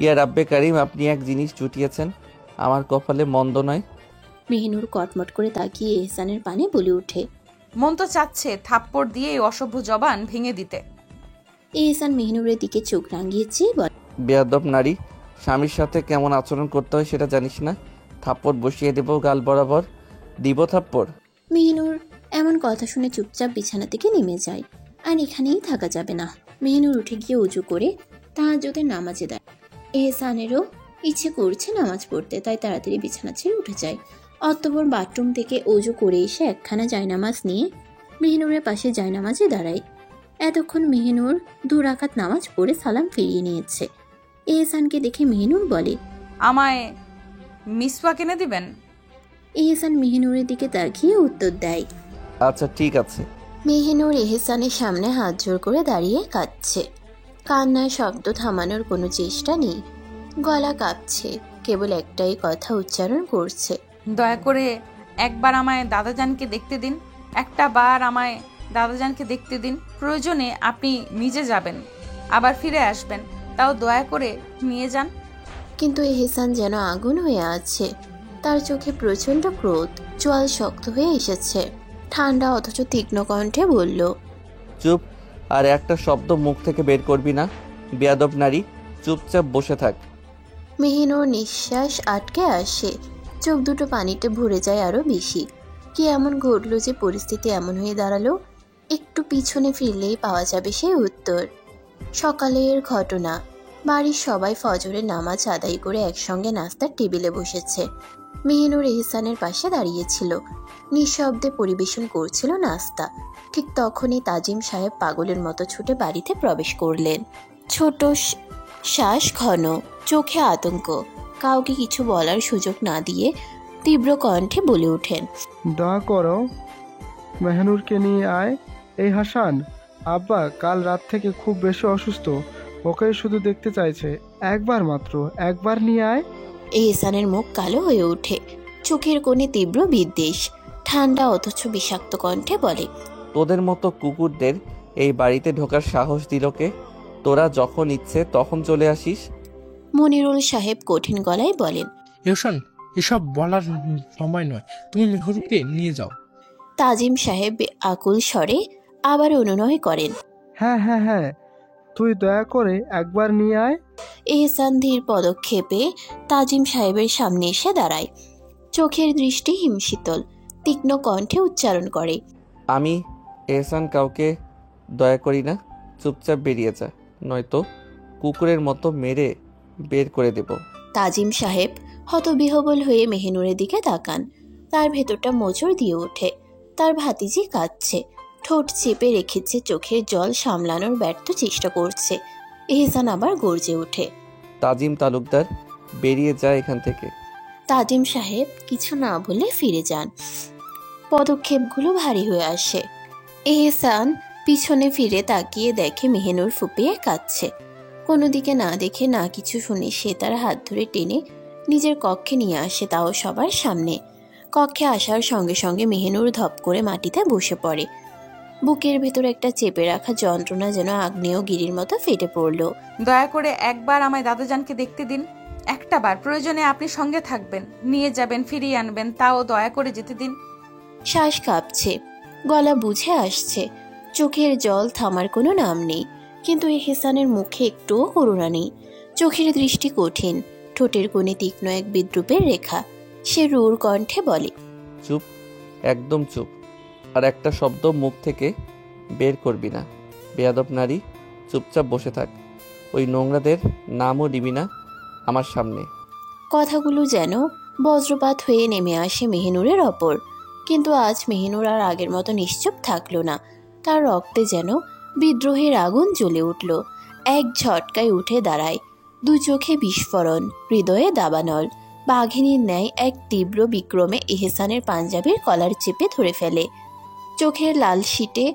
C: ইয়া রাব্বে কারিম, আপনি এক জিনিস জুটিয়েছেন, আমার কপালে মন্দ নয়।
A: মেহেনুর কটমট করে তাকিয়ে এহসানের পানে বলে ওঠে।
F: মন তো চাচ্ছে থাপ্পড় দিয়ে এই অসভ্য জবান ভেঙে দিতে।
A: এহসান মেহেনুরের দিকে চোখ রাঙিয়ে চেয়ে বলে,
C: বেয়াদব নারী, স্বামীর সাথে কেমন আচরণ করতে হয় সেটা জানিস না? থাপ্পড় বসিয়ে দেবো গাল বরাবর। দিব থাপ্পড়?
A: মেহেনুর এমন কথা শুনে চুপচাপ বিছানা থেকে নেমে যায়। আর এখানেই থাকা যাবে না। মেহেনুর উঠে গিয়ে উজু করে তাহাজ্জুদের নামাজে দেয়। এহসানেরও ইচ্ছে করছে নামাজ পড়তে, তাই তাড়াতাড়ি বিছানা ছেড়ে উঠে যায়। অতঃপর বাথরুম থেকে উজু করে এসে একখানা জায়নামাজ নিয়ে মেহেনুরের পাশে জায়নামাজে দাঁড়ায়। এতক্ষণ মেহেনুর 2 রাকাত নামাজ পড়ে সালাম ফিরিয়ে নিয়েছে। এহসানকে দেখে মেহেনুর বলে,
F: আমায় মিসওয়াক এনে দিবেন?
A: এহসান মেহেনুরের দিকে তাকিয়ে উত্তর দেয়,
C: আচ্ছা ঠিক আছে।
A: মেহেনুর এহসানের সামনে হাত জোড় করে দাঁড়িয়ে কাঁদছে। কান্নার শব্দ থামানোর কোনো চেষ্টা নেই, গলা কাঁপছে, কেবল একটাই কথা উচ্চারণ করছে,
F: দয়া করে একবার আমায় দাদাজানকে দেখতে দিন, একটা বার আমায় দাদাজানকে দেখতে দিন। প্রয়োজনে আপনি নিজে যাবেন, আবার ফিরে আসবেন, তাও দয়া করে নিয়ে যান।
A: কিন্তু এহসান যেন আগুন হয়ে আছে। তার চোখে প্রচণ্ড ক্রোধ, চোয়াল শক্ত হয়ে এসেছে। ঠান্ডা অথচ তীক্ষ্ণ কণ্ঠে বলল,
C: চুপ, আর একটা শব্দ মুখ থেকে বের করবি না। বেয়াদব নারী, চুপচাপ বসে থাক।
A: মেহিনুর নিঃশ্বাস আটকে আসে, চোখ দুটো পানিতে ভরে যায় আরো বেশি। কি এমন ঘটল যে পরিস্থিতি এমন হয়ে দাঁড়ালো? একটু পিছনে ফিরলেই পাওয়া যাবে সেই উত্তর। সকালের ঘটনা। বাড়ির সবাই ফজরের নামাজ আদায় করে একসঙ্গে নাস্তার টেবিলে বসেছে। মেহিনুর এহসানের পাশে দাঁড়িয়েছিল, নিঃশব্দে পরিবেশন করছিল নাস্তা। ঠিক তখনই তাজিম সাহেব পাগলের মতো ছুটে বাড়িতে প্রবেশ করলেন। ছোট শ্বাস ঘন, চোখে আতঙ্ক। কাউকে কিছু বলার সুযোগ না দিয়ে তীব্র কণ্ঠে বলে ওঠেন,
K: দয়া করো, মেহনুরকে নিয়ে আয়। এই হাসান, আব্বা কাল রাত থেকে খুব বেশি অসুস্থ, ওকে শুধু দেখতে চাইছে, একবার মাত্র, একবার নিয়ে আয়।
A: এহসানের মুখ কালো হয়ে ওঠে, চোখের কোণে তীব্র বিদ্বেষ। ঠান্ডা অথচ বিষাক্ত কণ্ঠে বলে,
C: তোদের মতো কুকুরদের এই বাড়িতে ঢোকার সাহস দিল কে? তোরা যখন ইচ্ছে তখন চলে আসিস।
A: মনিরুল সাহেব কঠিন গলায় বলেন,
D: এহসান, এসব বলার সময় নয়, তুমি মেহরুকে নিয়ে যাও।
A: তাজিম সাহেব আকুল স্বরে আবার অনুনয় করেন,
K: হ্যাঁ হ্যাঁ হ্যাঁ, তুই দয়া করে একবার নিয়ে আয়।
A: এহসান ধীর পদক্ষেপে তাজিম সাহেবের সামনে এসে দাঁড়ায়। চোখের দৃষ্টি হিমশীতল, তীক্ষ্ণ কণ্ঠে উচ্চারণ করে,
C: আমি এহসান কাউকে দয়া করি না, চুপচাপ বেরিয়ে যা, নয়তো কুকুরের মতো মেরে বের করে দেব।
A: তাজিম সাহেব হতবিহবল হয়ে মেহেনুরের দিকে তাকান। তার ভেতরটা মোচড় দিয়ে ওঠে। তার ভাতিজি কাঁদছে, ঠোঁট চেপে রেখেছে, চোখের জল সামলানোর ব্যর্থ চেষ্টা করছে। এহসান আবার গর্জে ওঠে,
C: তাজিম তালুকদার, বেরিয়ে যায় এখান থেকে।
A: তাজিম সাহেব কিছু না বলে ফিরে যান। পদক্ষেপগুলো ভারী হয়ে আসে। এহসান পিছনে ফিরে তাকিয়ে দেখে মেহেনুর ফুপিয়ে কাঁদছে। কোনো দিকে না দেখে না কিছু শুনে সে তার হাত ধরে টেনে নিজের কক্ষে নিয়ে আসে, তাও সবার সামনে। কক্ষে আসার সঙ্গে সঙ্গে মেহেনুর ধপ করে মাটিতে বসে পড়ে। বুকের ভেতর একটা চেপে রাখা যন্ত্রণা যেন আগ্নেয়গিরির মতো ফেটে পড়ল।
F: দয়া করে একবার আমায় দাদাজানকে দেখতে দিন, একটা বার, প্রয়োজনে আপনি সঙ্গে থাকবেন, নিয়ে যাবেন, ফিরিয়ে আনবেন, তাও দয়া করে যেতে দিন।
A: শ্বাস কাঁপছে, গলা বুঝে আসছে, চোখের জল থামার কোনো নাম নেই। কিন্তু এহসানের মুখে একটুও করুণা নেই। চোখের দৃষ্টি কঠিন, ঠোঁটের কোণে তীক্ষ্ণ এক বিদ্রুপের রেখা। সে রুর কণ্ঠে বলে,
C: চুপ, একদম চুপ, আর একটা শব্দ মুখ থেকে বের করবি না। বেয়াদব নারী, চুপচাপ বসে থাক। ওই নোংরাদের নামও নিবি না আমার সামনে।
A: কথাগুলো যেন বজ্রপাত হয়ে নেমে আসে মেহেনুরের ওপর। কিন্তু আজ মেহেনুর আর আগের মতো নিশ্চুপ থাকলো না। তার রক্তে যেন বিদ্রোহের আগুন জ্বলে উঠল। এক ঝটকায় উঠে দাঁড়ায়, দু চোখে বিস্ফোরণ, হৃদয়ে দাবানল। বাঘিনীর ন্যায় এক তীব্র বিক্রমে এহসানের পাঞ্জাবির কলার চেপে ধরে ফেলে। চোখের লাল শিটে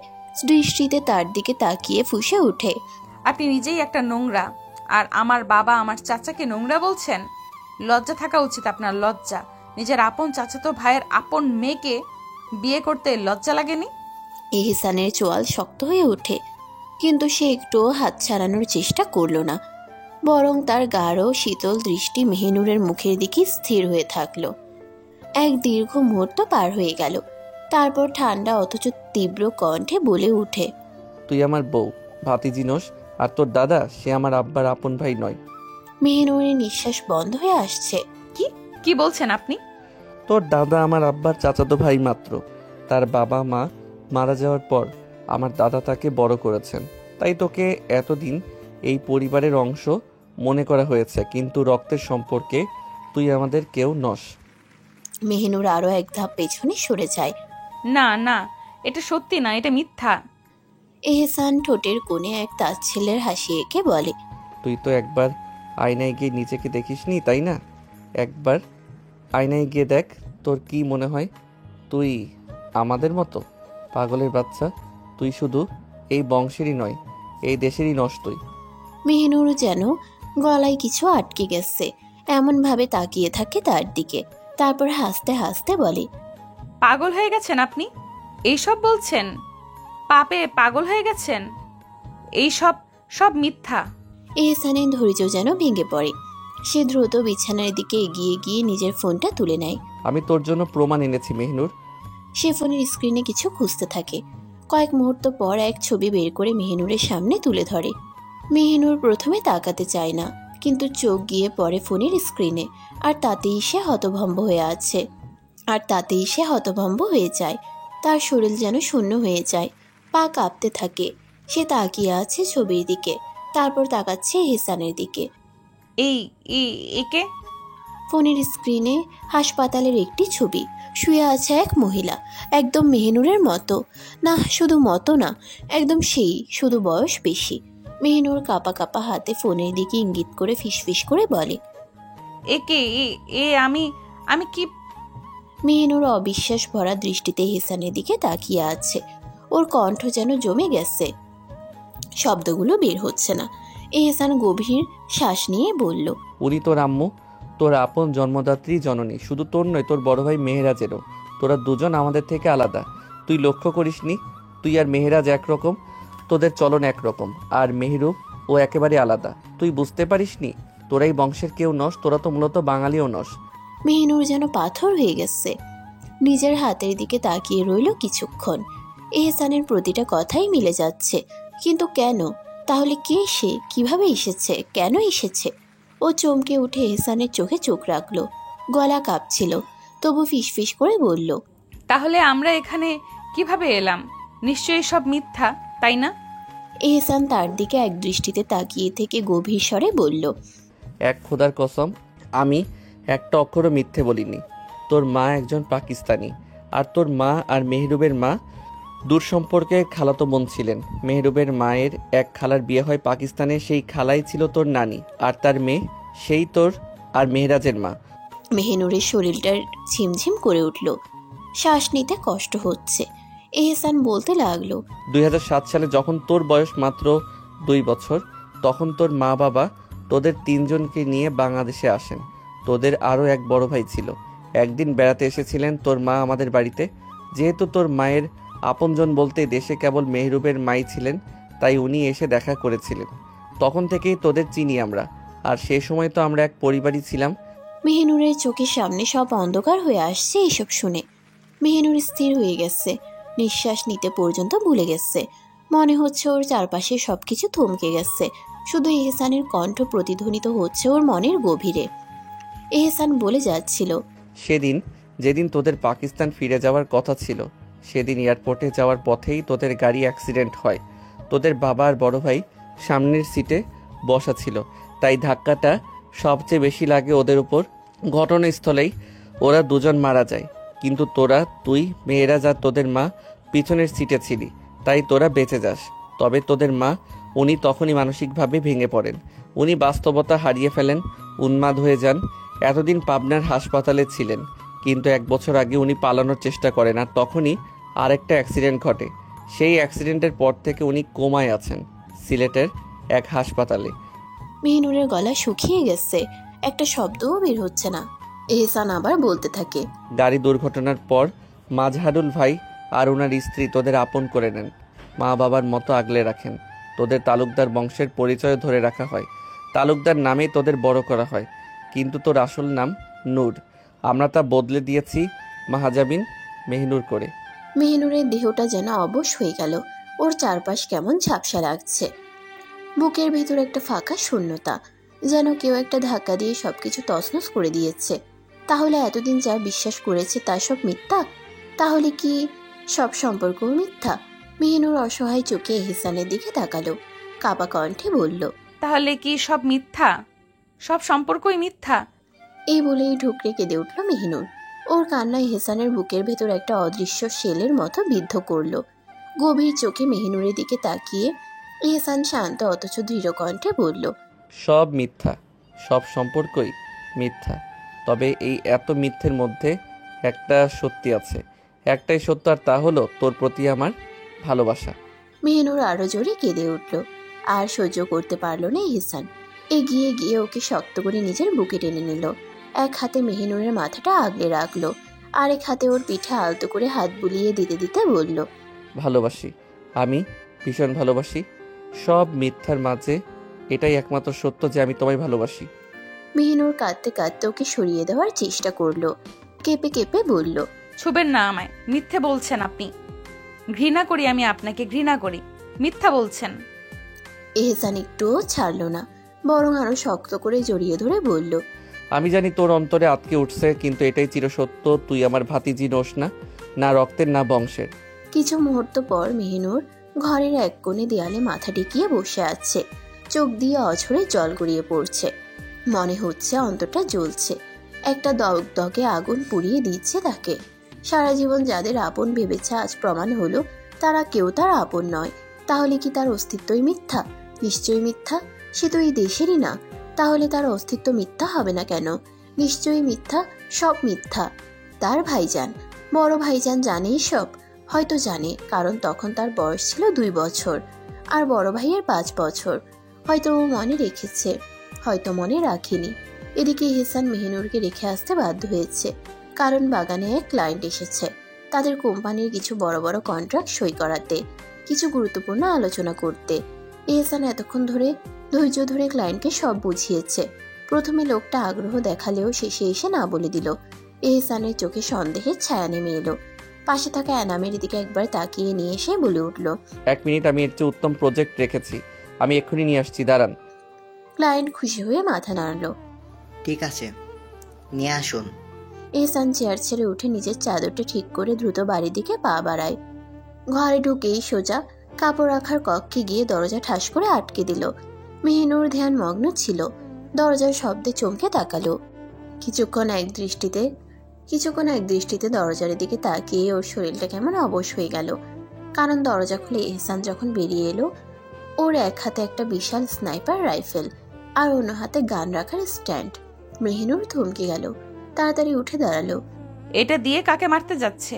A: দৃষ্টিতে তার দিকে তাকিয়ে ফুঁসে ওঠে,
F: আপনি নিজেই একটা নোংরা, আর আমার বাবা আমার চাচাকে নোংরা বলছেন? লজ্জা থাকা উচিত আপনার, লজ্জা। নিজের আপন চাচাতো ভাইয়ের আপন মেয়েকে বিয়ে করতে লজ্জা লাগেনি?
A: এহসানের চোয়াল শক্ত হয়ে ওঠে, কিন্তু সে একটুও হাত ছাড়ানোর চেষ্টা করল না, বরং তার গাঢ় শীতল দৃষ্টি মেহিনুরের মুখের দিকে স্থির হয়ে থাকলো। এক দীর্ঘ মুহূর্ত পার হয়ে গেল, তারপর ঠান্ডা অথচ তীব্র কণ্ঠে বলে উঠে,
C: তুই আমার বউ, ভাতিজি নোস, আর তোর দাদা সে আমার আব্বার আপন ভাই নয়।
A: মেহিনুরের নিঃশ্বাস বন্ধ হয়ে আসছে।
F: কি বলছেন আপনি?
C: তোর দাদা আমার আব্বার চাচাতো ভাই মাত্র। তার বাবা মা মারা যাওয়ার পর আমার দাদা তাকে বড় করেছেন, তাই তোকে এতদিন এই পরিবারের অংশ মনে করা হয়েছে, কিন্তু রক্তের সম্পর্কে তুই আমাদের কেউ নস।
A: মেহিনুর আরো এক ধাপ পেছনে সরে যায়।
F: না না, এটা সত্যি না, এটা মিথ্যা।
A: এহসান ঠোঁটের কোণে এক তাচ্ছিল্যের হাসি এঁকে বলে,
C: তুই তো একবার আয়নায় গিয়ে নিজেকে দেখিসনি, তাই না? একবার আয়নায় গিয়ে দেখ, তোর কি মনে হয়? তুই আমাদের মতো? পাগলের বাচ্চা, তুই শুধু এই বংশেরই নয়, এই দেশেরই নস তুই।
A: মেহিনুর যেন গলায় কিছু আটকে গেছে, এমন ভাবে তাকিয়ে থাকে তার দিকে, তারপর হাসতে হাসতে বলে,
F: পাগল হয়ে গেছেন আপনি? এইসব বলছেন? পাপে পাগল হয়ে গেছেন? এইসব সব মিথ্যা।
A: এহসানের ধৈর্য যেন ভেঙে পড়ে। সে দ্রুত বিছানার দিকে এগিয়ে গিয়ে নিজের ফোনটা তুলে নেয়।
C: আমি তোর জন্য প্রমাণ এনেছি মেহনুর।
A: সে ফোনের স্ক্রিনে কিছু খুঁজতে থাকে। কয়েক মুহূর্ত পর এক ছবি বের করে মেহিনুরের সামনে তুলে ধরে। মেহিনুর প্রথমে তাকাতে চায় না, কিন্তু চোখ গিয়ে পড়ে ফোনের স্ক্রিনে, আর তাতেই সে হতভম্ব হয়ে যায়। তার শরীর যেন শূন্য হয়ে যায়, পা কাঁপতে থাকে। সে তাকিয়ে আছে ছবির দিকে, তারপর তাকাচ্ছে এহসানের দিকে।
F: একে?
A: ফোনের স্ক্রিনে হাসপাতালের একটি ছবি। শুয়ে আছে এক মহিলা, একদম মেহিনুরের মতো। না, শুধু মতো না, একদম সেই, শুধু বয়স বেশি। মেহিনুর কাঁপা কাঁপা হাতে ফোনের দিকে ইঙ্গিত করে ফিসফিস করে বলে,
F: একে? আমি কি?
A: মেহিনুর অবিশ্বাস ভরা দৃষ্টিতে এহসানের দিকে তাকিয়ে আছে। ওর কণ্ঠ যেন জমে গেছে, শব্দগুলো বের হচ্ছে না। এহসান গভীর শ্বাস নিয়ে বলল,
C: উনি তোর আম্মু, তোর আপন জন্মদাত্রী জননী। শুধু তোর নয়, তোর বড় ভাই মেহেরাজেরও। তোরা দুজন আমাদের থেকে আলাদা। তুই লক্ষ্য করিসনি? তুই আর মেহেরাজ একরকম, তোদের চলন একরকম, আর মেহরুব ও একেবারে আলাদা। তুই বুঝতে পারিসনি? তোরাই বংশের কেউ নস, তোরা তো মূলত বাঙালিও নস।
A: মেহিনুর যেন পাথর হয়ে গেছে। নিজের হাতের দিকে তাকিয়ে রইল কিছুক্ষণ। এহসানের প্রতিটা কথাই মিলে যাচ্ছে, কিন্তু কেন? তাহলে কে সে? কিভাবে এসেছে? কেন এসেছে? ও চমকে উঠে এহসানের চোখে চোখ রাখলো। গলা কাঁপছিল, তবু ফিসফিস করে বলল,
F: তাহলে আমরা এখানে কিভাবে এলাম? নিশ্চয়ই সব মিথ্যা, তাই না?
A: এহসান তার দিকে এক দৃষ্টিতে তাকিয়ে থেকে গভীর স্বরে বলল,
C: এক খোদার কসম, আমি একটা অক্ষরও মিথ্যে বলিনি। তোর মা একজন পাকিস্তানি, আর তোর মা আর মেহরুবের মা দূর সম্পর্কের খালাতো বোন ছিলেন। মেহরুবের মায়ের এক খালার বিয়ে হয় পাকিস্তানে, সেই খালাই ছিল তোর নানি, আর তার মেয়ে সেই তোর আর মেহরাজের মা।
A: মেহিনুরের শরীরটার ঝিমঝিম করে উঠল, শ্বাস নিতে কষ্ট হচ্ছে। এহসান বলতে লাগলো,
C: 2007 সালে যখন তোর বয়স মাত্র 2 বছর, তখন তোর মা বাবা তোদের 3 জনকে নিয়ে বাংলাদেশে আসেন। তোদের আরও এক বড় ভাই ছিল। একদিন বেড়াতে এসেছিলেন তোর মা আমাদের বাড়িতে। যেহেতু তোর মায়ের আপনজন বলতে দেশে কেবল মেহরুবের মাই ছিলেন, তাই উনি এসে দেখা করেছিলেন। তখন থেকেই তোদের চিনি আমরা, আর সেই সময় তো আমরা এক পরিবারই ছিলাম।
A: মেহিনুরের চোখের সামনে সব অন্ধকার হয়ে আসছে এসব শুনে। মেহিনুর স্থির হয়ে গেছে, নিঃশ্বাস নিতে পর্যন্ত ভুলে গেছে। মনে হচ্ছে ওর চারপাশে সবকিছু থমকে গেছে, শুধু এহসানের কণ্ঠ প্রতিধ্বনিত হচ্ছে ওর মনের গভীরে। এহসান বলে যাচ্ছিল,
C: যেদিন তোদের পাকিস্তান ফিরে যাওয়ার কথা ছিল, সেদিন এয়ারপোর্টে যাওয়ার পথেই তোদের গাড়ি অ্যাক্সিডেন্ট হয়। তোদের বাবা আর বড় ভাই সামনের সিটে বসা ছিল, তাই ধাক্কাটা সবচেয়ে বেশি লাগে ওদের উপর। ঘটনাস্থলেই ওরা দুজন মারা যায়, কিন্তু তুই, মেয়েরাজ আর তোদের মা পিছনের সিটে ছিলি, তাই তোরা বেঁচে যাস। তবে তোদের মা, উনি তখনই মানসিকভাবে ভেঙে পড়েন। উনি বাস্তবতা হারিয়ে ফেলেন, উন্মাদ হয়ে যান। এতদিন পাবনার হাসপাতালে ছিলেন, কিন্তু 1 বছর আগে উনি পালানোর চেষ্টা করেন, আর তখনই আরেকটা অ্যাক্সিডেন্ট ঘটে। সেই অ্যাক্সিডেন্টের পর থেকে উনি কোমায় আছেন, সিলেটের এক হাসপাতালে।
A: মেহিনুরের গলা শুকিয়ে গেছে, একটা শব্দও বের হচ্ছে না। এহসান আবার বলতে থাকে,
C: গাড়ি দুর্ঘটনার পর মাজহারুল ভাই আর ওনার স্ত্রী তোদের আপন করে নেন, মা বাবার মতো আগলে রাখেন। তোদের তালুকদার বংশের পরিচয় ধরে রাখা হয়, তালুকদার নামেই তোদের বড় করা হয়। কিন্তু তোর আসল নাম নূর, আমরা তা বদলে দিয়েছি মাহাজাবিন মেহিনুর করে।
A: মেহিনুরের দেহটা যেন অবশ হয়ে গেল, ওর চারপাশ কেমন ঝাপসা লাগছে। বুকের ভেতর একটা ফাঁকা শূন্যতা, যেন কেউ একটা ধাক্কা দিয়ে সবকিছু তছনছ করে দিয়েছে। তাহলে এতদিন যা বিশ্বাস করেছে তা সব মিথ্যা? তাহলে কি সব সম্পর্কও মিথ্যা? মেহিনুর অসহায় চোখে এহসানের দিকে তাকালো, কাপা কণ্ঠে বলল,
F: তাহলে কি সব মিথ্যা? সব সম্পর্কই মিথ্যা?
A: এই বলেই ঢুকরে কেঁদে উঠল মেহিনুর। ওর কান্নায় এহসানের বুকের ভেতর একটা অদৃশ্য শেলের মতো বিদ্ধ করল। গভীর চোখে মেহিনুরের দিকে তাকিয়ে এহসান শান্ত অথচ দৃঢ় কণ্ঠে বলল,
C: সব মিথ্যা, সব সম্পর্কই মিথ্যা। তবে এই এত মিথ্যের মধ্যে একটা সত্যি আছে, একটাই সত্য, আর তা হলো তোর প্রতি আমার ভালোবাসা।
A: মেহিনুর আরো জোরে কেঁদে উঠল। আর সহ্য করতে পারল না এহসান। এগিয়ে গিয়ে ওকে শক্ত করে নিজের বুকে টেনে নিল। এক হাতে মেহিনুরের মাথাটা আগলে রাখলো, আরেক হাতে ওর পিঠে আলতো করে হাত বুলিয়ে দিতে দিতে বলল,
C: ভালোবাসি, আমি ভীষণ ভালোবাসি। সব মিথ্যার মাঝে এটাই একমাত্র সত্য যে আমি তোমায় ভালোবাসি।
A: মেহিনুর কাঁদতে কাঁদতে ওকে সরিয়ে দেওয়ার চেষ্টা করলো, কেঁপে কেঁপে বলল,
F: ছুবেন না আমায়, মিথ্যে বলছেন আপনি। ঘৃণা করি আমি আপনাকে, ঘৃণা করি। মিথ্যা বলছেন।
A: এহসান একটুও ছাড়লো না, বরং আরো শক্ত করে জড়িয়ে ধরে বলল,
C: আমি জানি তোর অন্তরে আটকে উঠছে, কিন্তু এটাই চিরসত্য, তুই আমার ভাতিজি নোস না, না রক্তের না বংশের।
A: কিছু মুহূর্ত পর মেহিনুর ঘরের এক কোণে দেয়ালে মাথা টিকিয়ে বসে আছে। চোখ দিয়ে অঝরে জল গড়িয়ে পড়ছে। মনে হচ্ছে অন্তরটা জ্বলছে, একটা দগদগে আগুন পুড়িয়ে দিচ্ছে তাকে। সারা জীবন যাদের আপন ভেবেছে আজ প্রমাণ হলো তারা কেউ তার আপন নয়। তাহলে কি তার অস্তিত্বই মিথ্যা? নিশ্চয়ই মিথ্যা। সে তো এই দেশেরই না, তাহলে তার অস্তিত্ব মিথ্যা হবে না কেন? নিশ্চয়ই মিথ্যা, সব মিথ্যা। তার ভাইজান, বড় ভাইজান জানে সব। হয়তো জানে, কারণ তখন তার বয়স ছিল 2 বছর আর বড় ভাইয়ের 5 বছর। হয়তো ও মনে রেখেছে, হয়তো মনে রাখেনি। এদিকে এহসান মেহিনুরকে রেখে আসতে বাধ্য হয়েছে, কারণ বাগানে এক ক্লায়েন্ট এসেছে তাদের কোম্পানির কিছু বড় বড় কন্ট্রাক্ট সই করাতে, কিছু গুরুত্বপূর্ণ আলোচনা করতে। এহসান এতক্ষণ ধরে ধৈর্য ধরে ক্লায়েন্টকে সব বুঝিয়েছে। প্রথমে লোকটা আগ্রহ দেখালেও শেষে এসে না বলে দিল। এহসানের চোখে সন্দেহের ছায়া নেমে এলো। পাশে থাকা অ্যানামের দিকে একবার তাকিয়ে নিয়ে এসে বলে উঠল,
C: 1 মিনিট, আমি এর চেয়ে উত্তম প্রজেক্ট রেখেছি, আমি এক্ষুনি নিয়ে আসছি, দাঁড়ান।
A: ক্লায়েন্ট খুশি হয়ে মাথা নাড়ল।
L: ঠিক আছে, নিয়ে আসুন।
A: এহসান চেয়ার ছেড়ে উঠে নিজের চাদরটা ঠিক করে দ্রুত বাড়ির দিকে পা বাড়ায়। ঘরে ঢুকেই সোজা কাপড় রাখার কক্ষে গিয়ে দরজা ঠাস করে আটকে দিল। মেহিনুর ধ্যান মগ্ন ছিল, দরজার শব্দে চমকে তাকালো। কিছুক্ষণ এক দৃষ্টিতে দরজার দিকে তাকিয়ে ওর শরীরটা কেমন অবশ হয়ে গেল। কারণ দরজা খুলে এহসান যখন বেরিয়ে এলো, ওর এক হাতে একটা বিশাল স্নাইপার রাইফেল আর অন্য হাতে গান রাখার স্ট্যান্ড। মেহিনুর থমকে গেল, তাড়াতাড়ি উঠে দাঁড়ালো।
F: এটা দিয়ে কাকে মারতে যাচ্ছে?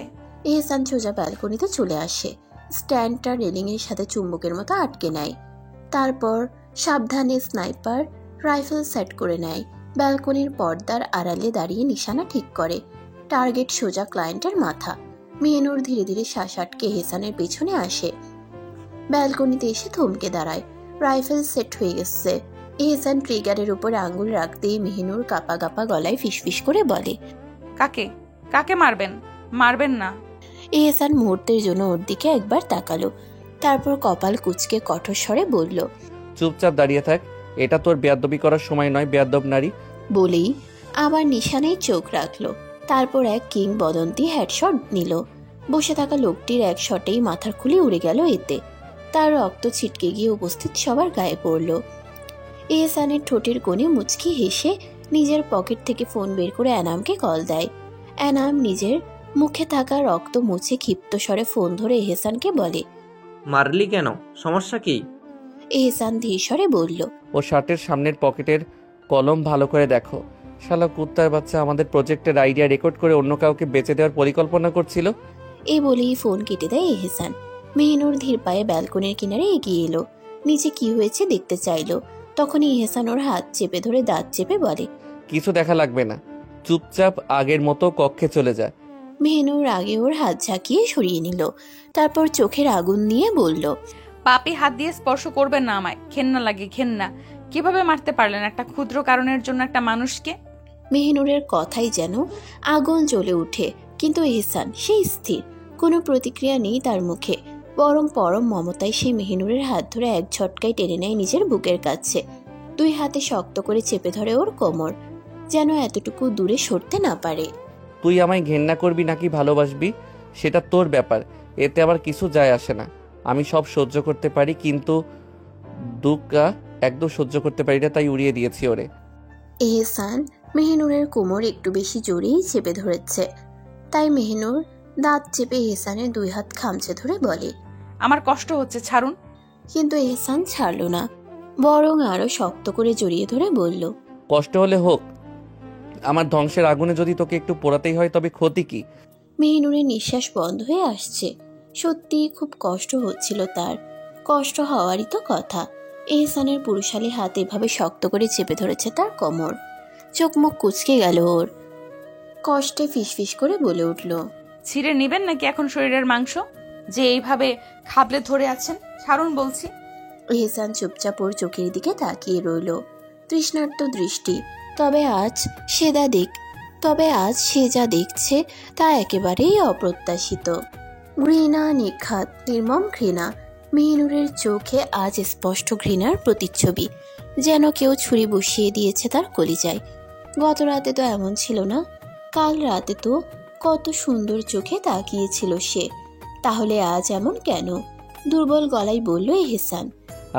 A: এহসান সোজা ব্যালকনিতে চলে আসে, স্ট্যান্ডটা রেলিং এর সাথে চুম্বকের মতো আটকে নেয়। তারপর সাবধানে স্নাইপার রাইফেল সেট করে নেয়। ব্যালকনির পর্দার আড়ালে দাঁড়িয়ে নিশানা ঠিক করে। টার্গেট সোজা ক্লায়েন্টের মাথা। মেহিনুর ধীরে ধীরে শ্বাস আটকে এহসানের পেছনে আসে। ব্যালকনিতে এসে থমকে দাঁড়ায়। রাইফেল সেট হয়ে গেছে। এহসান ট্রিগারের উপর আঙ্গুল রাখতেই মেহিনুর কাপা কাপা গলায় ফিসফিস করে বলে,
F: কাকে কাকে মারবেন? মারবেন না।
A: এহসান মুহূর্তের জন্য ওর দিকে একবার তাকালো, তারপর কপাল কুঁচকে কঠোর স্বরে বলল,
C: চুপচাপ দাঁড়িয়ে থাক, এটা তোর বেয়াদবি করার সময় নয়, বেয়াদব নারী।
A: বলেই আবার নিশানায় চোখ রাখলো। তারপর এক কিংবদন্তি হেডশট নিল। বসে থাকা লোকটির এক শটেই মাথার খুলি উড়ে গেল। এতে তার রক্ত ছিটকে গিয়ে উপস্থিত সবার গায়ে পড়ল। এহসানের ঠোঁটের কোণে মুচকি হেসে নিজের পকেট থেকে ফোন বের করে অ্যানামকে কল দেয়। অ্যানাম নিজের মুখে থাকা রক্ত মুছে ক্ষিপ্ত স্বরে ফোন ধরে এহসানকে বলে,
M: মারলি কেন? সমস্যা কি?
A: এহসান ধীর স্বরে বলল,
C: ও শার্টের সামনের পকেটের কলম ভালো করে দেখো। শালা কুত্তার বাচ্চা আমাদের প্রজেক্টের আইডিয়া রেকর্ড করে অন্য কাউকে বেচে দেওয়ার পরিকল্পনা করছিল।
A: এই বলেই ফোন কেটে দেয় এহসান। মেহিনুর ধীর পায়ে ব্যালকনির কিনারে এগিয়ে এলো। নিচে কি হয়েছে দেখতে চাইলো। তখনই এহসান ওর হাত চেপে ধরে দাঁত চেপে বলে,
C: কিছু দেখা লাগবে না, চুপচাপ আগের মতো কক্ষে চলে যা।
A: মেহনুর আগে ওর হাত ঝাঁকিয়ে সরিয়ে নিল, তারপর চোখের আগুন নিয়ে বলল,
F: পাপি হাত দিয়ে স্পর্শ করবেন না আমায়, ঘেন্না লাগে ঘেন্না। কিভাবে মারতে পারলেন একটা ক্ষুদ্র কারণের জন্য একটা মানুষকে?
A: মেহনুরের কথাই যেন আগুন জ্বলে উঠে, কিন্তু এহসান সেই স্থির, কোনো প্রতিক্রিয়া নেই তার মুখে, বরং পরম মমতায় সে মেহনুরের হাত ধরে এক ঝটকায় টেনে নেয় নিজের বুকের কাছে, দুই হাতে শক্ত করে চেপে ধরে ওর কোমর, যেন এতটুকু দূরে সরতে না পারে।
C: তুই আমায় ঘেন্না করবি নাকি ভালোবাসবি সেটা তোর ব্যাপার, এতে আবার কিছু যায় আসে না। আমি সব সহ্য করতে পারি, কিন্তু দুঃখা একদম সহ্য করতে পারি না, তাই উড়িয়ে দিয়েছি ওরে।
A: এহসান মেহনুরের কোমর একটু বেশি জোরেই চেপে ধরেছে, তাই মেহনুর দাঁত চেপে এহসানের দুই হাত খামচে ধরে বলে,
F: আমার কষ্ট হচ্ছে, ছাড়ুন।
A: কিন্তু এহসান ছাড়ল না, বরং আরো শক্ত করে জড়িয়ে ধরে বলল,
C: কষ্ট হলে হোক, আমার ধ্বংসের আগুনে যদি তোকে একটু পোড়াতেই হয় তবে ক্ষতি কি?
A: মেহনুরের নিঃশ্বাস বন্ধ হয়ে আসছে, সত্যি খুব কষ্ট হচ্ছিল তার, কষ্ট হওয়ারই তো কথা। এহসানের পুরুষালী হাত এভাবে শক্ত করে চেপে ধরেছে তার কোমর, চোখ মুখ কুঁচকে গেল ওর, কষ্টে ফিসফিস করে বলে উঠল,
F: ছিঁড়ে নেবেন নাকি এখন শরীরের মাংস, যে এইভাবে খাবলে ধরে আছেন? ছাড়ুন বলছি।
A: এহসান চুপচাপ ওর চোখের দিকে তাকিয়ে রইল, তৃষ্ণার্ত দৃষ্টি। তবে আজ সে যা দেখছে তা একেবারেই অপ্রত্যাশিত। ঘৃণা, নিখাত নির্মম ঘৃণা। মেহনুরের চোখে আজ স্পষ্ট ঘৃণার প্রতিচ্ছবি, যেন কেউ ছুরি বসিয়ে দিয়েছে তার কলিজায়। গত রাতে তো এমন ছিল না, কাল রাতে তো কত সুন্দর চোখে তাকিয়েছিল সে, তাহলে আজ এমন কেন? দুর্বল গলায় বলল এহসান,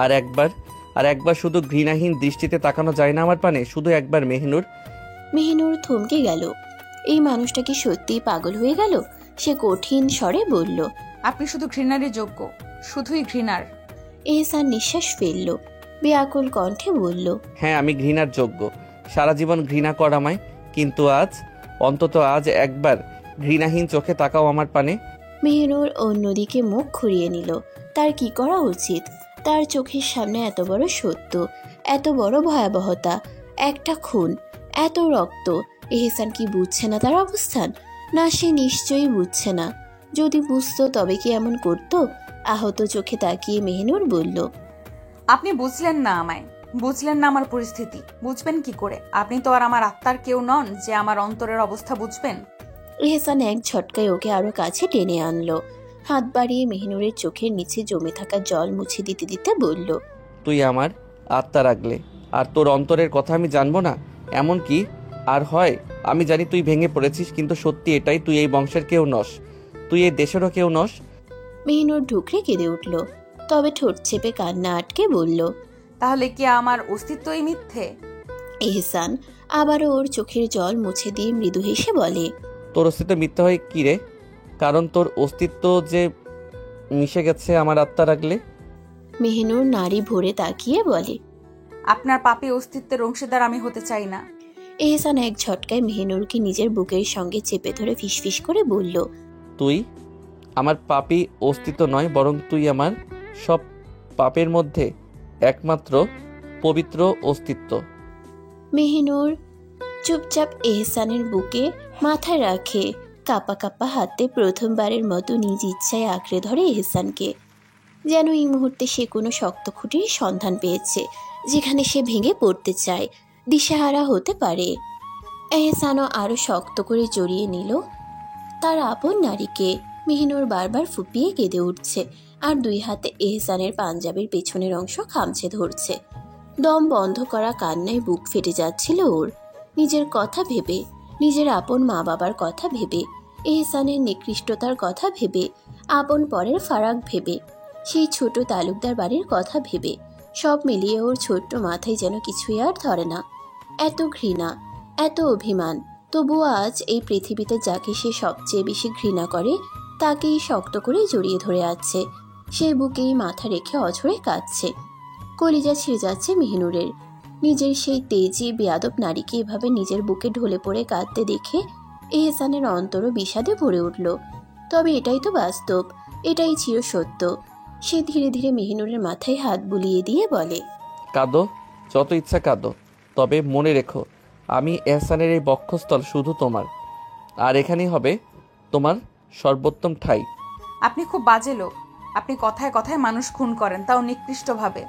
C: আর একবার শুধু ঘৃণাহীন দৃষ্টিতে তাকানো যায় না আমার পানে? শুধু একবার মেহনুর।
A: মেহনুর থমকে গেল, এই মানুষটা কি সত্যিই পাগল হয়ে গেল? সে কঠিন স্বরে বলল,
F: আপনি শুধু ঘৃণারই যোগ্য, শুধুই ঘৃণার।
A: এহসান নিঃশ্বাস ফেলল, বেআকুল কণ্ঠে বলল,
C: হ্যাঁ, আমি ঘৃণার যোগ্য, সারা জীবন ঘৃণা কর আমায়, কিন্তু আজ, অন্তত আজ একবার ঘৃণাহীন চোখে তাকাও আমার পানে।
A: মেহনুর অন্যদিকে মুখ ঘুরিয়ে নিল, তার কি করা উচিত? তার চোখের সামনে এত বড় সত্য, এত বড় ভয়াবহতা, একটা খুন, এত রক্ত। এহসান কি বুঝছে না তার অবস্থান? না, সে নিশ্চয়ই বুঝছে না। যদি বুঝতো তবে কি এমন করতো? আহত চোখে তাকিয়ে মেহনুর বলল,
F: আপনি বুঝলেন না আমায়, বুঝলেন না আমার পরিস্থিতি। বুঝবেন কি করে? আপনি তো আর আমার আত্মার কেউ নন যে আমার অন্তরের অবস্থা বুঝবেন।
A: এহসান এক ঝটকায় ওকে আরো কাছে টেনে আনলো, হাত বাড়িয়ে মেহনুরের চোখের নিচে জমে থাকা জল মুছে দিতে দিতে বলল,
C: তুই আমার আত্মা রাখলে আর তোর অন্তরের কথা আমি জানবো না এমন কি আর হয়? আমি জানি তুই ভেঙে পড়েছিস, কিন্তু সত্যি এটাই, তুই এই বংশের কেউ নস, তুই এই দেশেরও কেউ নস।
A: মেহনুর ঢুকরে কেঁদে উঠল, তবে ঠোঁট চেপে কান্না আটকে বলল,
F: তাহলে কি আমার অস্তিত্বই মিথ্যে?
A: এহসান আবারও ওর চোখের জল মুছে দিয়ে মৃদু হেসে বলে,
C: তোর অস্তিত্ব মিথ্যা হয় কি রে? কারণ তোর অস্তিত্ব যে মিশে গেছে আমার আত্মা রাখলে।
A: মেহনুর নাড়ি ভরে তাকিয়ে বলে,
F: আপনার পাপী অস্তিত্বের অংশীদার আমি হতে চাই না।
A: এহসান এক ঝটকায় মেহনুরকে নিজের বুকের সঙ্গে চেপে ধরে ফিসফিস করে বলল,
C: তুই আমার পাপী অস্তিত্ব নয়, বরং তুই আমার সব পাপের মধ্যে একমাত্র পবিত্র অস্তিত্ব।
A: মেহনুর চুপচাপ এহসানের বুকে মাথা রাখে, কাপা কাপা হাতে প্রথমবারের মতো নিজ ইচ্ছায় আঁকড়ে ধরে এহসানকে, যেন এই মুহূর্তে সে কোনো শক্ত খুঁটির সন্ধান পেয়েছে, যেখানে সে ভেঙে পড়তে চায়, দিশেহারা হতে পারে। এহসানও আরো শক্ত করে জড়িয়ে নিল তার আপন নারীকে। মেহনুর বারবার ফুপিয়ে কেঁদে উঠছে, আর দুই হাতে এহসানের পাঞ্জাবির পেছনের অংশ খামছে ধরছে। দম বন্ধ করা কান্নায় বুক ফেটে যাচ্ছিল ওর, নিজের কথা ভেবে, নিজের আপন মা বাবার কথা ভেবে, এহসানের নিকৃষ্টতার কথা ভেবে, আপন পরের ফারাক ভেবে, সেই ছোট তালুকদার বাড়ির কথা ভেবে। সব মিলিয়ে ওর ছোট্ট মাথায় যেন কিছুই আর ধরে না। এত ঘৃণা, এত অভিমান, তবুও আজ এই পৃথিবীতে যাকে সে সবচেয়ে বেশি ঘৃণা করে তাকেই শক্ত করে জড়িয়ে ধরে আছে, সেই বুকেই মাথা রেখে অঝরে কাঁদছে। কলিজা ছিঁড়ে যাচ্ছে মেহনুরের, নিজের সেই তেজি বেয়াদব নারীকে এভাবে নিজের বুকে ঢলে পড়ে কাঁদতে দেখে এহসানের অন্তরও বিষাদে ভরে উঠল। তবে এটাই তো বাস্তব, এটাই চিরসত্য। সে ধীরে ধীরে মেহনুরের মাথায় হাত বুলিয়ে দিয়ে বলে,
C: কাঁদো, যত ইচ্ছা কাঁদো, তবে মনে রেখো আমি এহসানের এই বক্ষস্থল শুধু তোমার, আর এখানেই হবে তোমার সর্বোত্তম ঠাঁই।
F: আপনি খুব বাজে লোক। আপনি কথায় কথায় মানুষ খুন করেন, তাও নিকৃষ্টভাবে।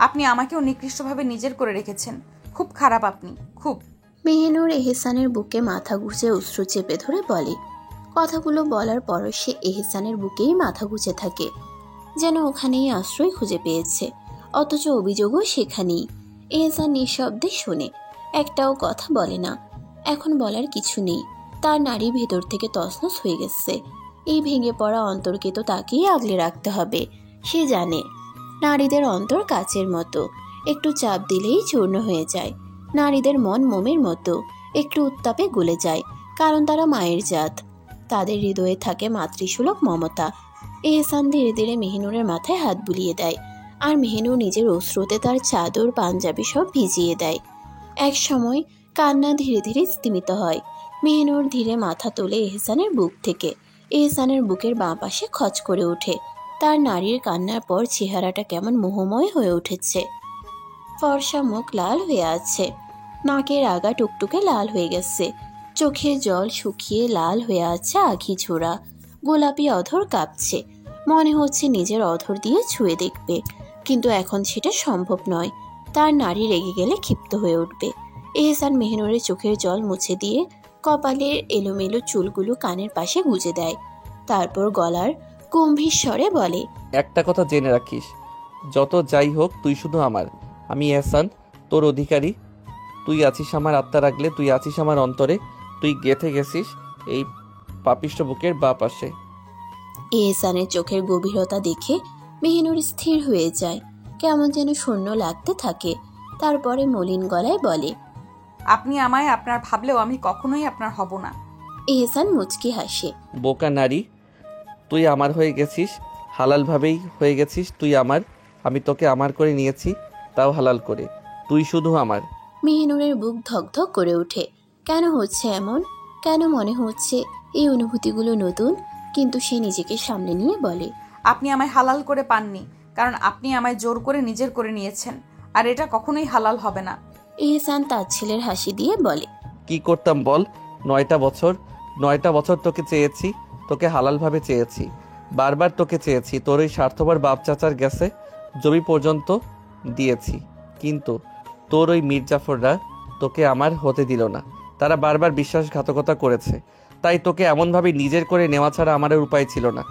F: আপনি আমাকেও নিকৃষ্টভাবে নিজের করে রেখেছেন। খুব খারাপ আপনি, খুব।
A: মেহিনুর এহসানের বুকে মাথা গুঁজে অশ্রু চেপে ধরে বলে। কথাগুলো বলার পর সে এহসানের বুকেই মাথা গুঁজে থাকে, যেন ওখানেই আশ্রয় খুঁজে পেয়েছে, অথচ অভিযোগও সেখানেই। এহসান নিঃশব্দে শোনে, একটাও কথা বলে না। এখন বলার কিছু নেই, তার নারী ভেতর থেকে তছনছ হয়ে গেছে। এই ভেঙে পড়া অন্তরকে তো তাকেই আগলে রাখতে হবে। সে জানে নারীদের অন্তর কাচের মতো, একটু চাপ দিলেই চূর্ণ হয়ে যায়। নারীদের মন মোমের মতো, একটু উত্তাপে গলে যায়, কারণ তারা মায়ের জাত। তাদের হৃদয়ে থাকে মাতৃসুলভ মমতা। এহসান ধীরে ধীরে মেহিনুরের মাথায় হাত বুলিয়ে দেয়, আর মেহিনুর নিজের অশ্রুতে তার চাদর পাঞ্জাবি সব ভিজিয়ে দেয়। এক সময় কান্না ধীরে ধীরে স্তিমিত হয়। মেহিনুর ধীরে মাথা তোলে এহসানের বুক থেকে। এহসানের বুকের বাঁ পাশে খচ করে ওঠে। তার নারীর কান্নার পর চেহারাটা কেমন মোহময় হয়ে উঠেছে। ফর্সা মুখ লাল হয়ে আছে, নাকের আগা টুকটুকে লাল হয়ে গেছে, চোখের জল শুকিয়ে লাল হয়ে আছে আঘি ছোড়া। গোলাপি অধর কাঁপছে, মনে হচ্ছে নিজের অধর দিয়ে ছুঁয়ে দেখবে, কিন্তু এখন সেটা সম্ভব নয়। তার নারী রেগে গেলে ক্ষিপ্ত হয়ে উঠবে। এহসান মেহিনুরের চোখের জল মুছে দিয়ে কপালের এলোমেলো চুলগুলো কানের পাশে গুজে দেয়। তারপর গলার গম্ভীর স্বরে বলে,
C: একটা কথা জেনে রাখিস, যত যাই হোক তুই শুধু আমার। আমি এহসান, তোর অধিকারী। তুই আছিস আমার আত্মা রাখলে, তুই আছিস আমার অন্তরে, তুই গেঁথে গেছিস এই পাপিষ্ঠ বুকের বা পাশে।
A: এহসানের চোখের গভীরতা দেখে মেহিনুর স্থির হয়ে যায়, কেমন যেন শূন্য লাগতে থাকে। তারপরে মলিন গলায় বলে,
F: আপনি আমায় আপনার ভাবলেও আমি কখনোই আপনার হব না।
A: এহসান মুচকি হাসে।
C: বোকা নারী, তুই আমার হয়ে গেছিস, হালালভাবেই হয়ে গেছিস। তুই আমার, আমি তোকে আমার করে নিয়েছি, তাও হালাল করে। তুই শুধু আমার।
A: মেহিনুরের বুক ধকধক করে ওঠে। কেন হচ্ছে এমন? কেন মনে হচ্ছে এই অনুভূতিগুলো নতুন? কিন্তু সে নিজেকে সামনে নিয়ে বলে,
F: আপনি আমায় হালাল করে পাননি, কারণ আপনি আমায় জোর করে নিজের করে নিয়েছেন, আর এটা কখনোই হালাল হবে না।
A: এহসান তার ছেলের হাসি দিয়ে বলে,
C: কি করতাম বল? 9টা বছর তোকে চেয়েছি, তোকে হালালভাবে চেয়েছি, বারবার তোকে চেয়েছি। তোর ওই স্বার্থপর বাপ চাচার গেছে জমি পর্যন্ত দিয়েছি, কিন্তু তোর ওই মির্জাফররা তোকে আমার হতে দিল না। তারা বারবার বিশ্বাসঘাতকতা করেছে, তাই তোকে এমনভাবে নিজের করে নেওয়া ছাড়া আমার আর উপায় ছিল না।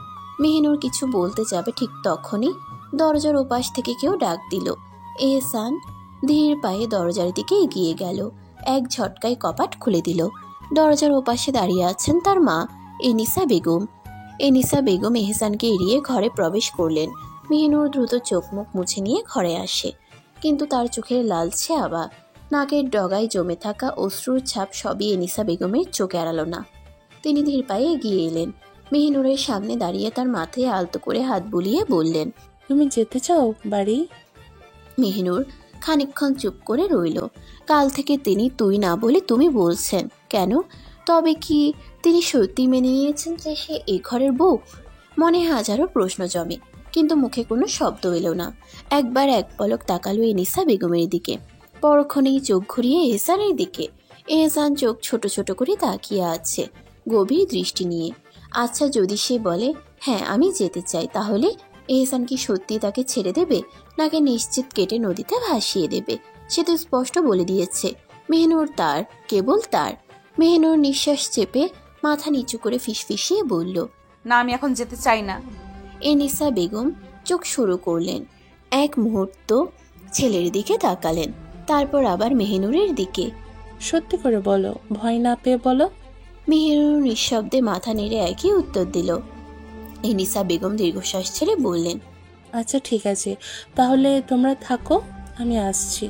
A: মেহিনুর কিছু বলতে যাবে, ঠিক তখনই দরজার ওপাশ থেকে কেউ ডাক দিল। এহসান ধীর পায়ে দরজার দিকে এগিয়ে গেল, এক ঝটকায় কপাট খুলে দিল। দরজার ওপাশে দাঁড়িয়ে আছেন তার মা এনিসা বেগম। এনিসা বেগম এহসানকে এড়িয়ে ঘরে প্রবেশ করলেন। মেহিনুর দ্রুত চোখ মুখ মুছে নিয়ে ঘরে আসে, কিন্তু তার চোখের লালচে আভা, নাকের ডগায় জমে থাকা অশ্রুর ছাপ সবই এনিসা বেগমের চোখ এড়ালো না। তিনি ধীর পায়ে এগিয়ে এলেন, মেহিনুরের সামনে দাঁড়িয়ে তার মাথায় আলতো করে হাত বুলিয়ে বললেন,
B: তুমি যেতে চাও বাড়ি?
A: মেহিনুর খানিকক্ষণ চুপ করে রইল। কাল থেকে তিনি তুই না বলে তুমি বলছেন কেন? তবে কি তিনি সত্যি মেনে নিয়েছেন যে সে এ ঘরের বউ? মনে হাজারো প্রশ্ন জমে, কিন্তু মুখে কোনো শব্দ এলো না। একবার এক পলক তাকালো এনিসা বেগমের দিকে, পরক্ষণেই চোখ ঘুরিয়ে এহসানের দিকে। এহসান চোখ ছোট ছোট করে তাকিয়ে আছে গভীর দৃষ্টি নিয়ে। আচ্ছা, যদি সে বলে হ্যাঁ আমি যেতে চাই, তাহলে এহসান কি সত্যি তাকে ছেড়ে দেবে, নাকি নিশ্চিত কেটে নদীতে ভাসিয়ে দেবে? সে তো স্পষ্ট বলে দিয়েছে মেহিনুর তার, কেবল তার। মেহিনুর নিঃশ্বাস চেপে মাথা নিচু করে ফিসফিসিয়ে বলল,
F: না, আমি এখন যেতে চাই না।
A: এনিসা বেগম চোখ শুরু করলেন। এক মুহূর্ত ছেলের দিকে তাকালেন, তারপর আবার মেহিনুরের দিকে।
B: সত্যি করে বলো, ভয় না পেয়ে বলো।
A: মেহিনুর নিঃশব্দে মাথা নেড়ে একই উত্তর দিল। এনিসা বেগম দীর্ঘশ্বাস ছেড়ে বললেন,
B: আচ্ছা ঠিক আছে, তাহলে তোমরা থাকো, আমি আসছি।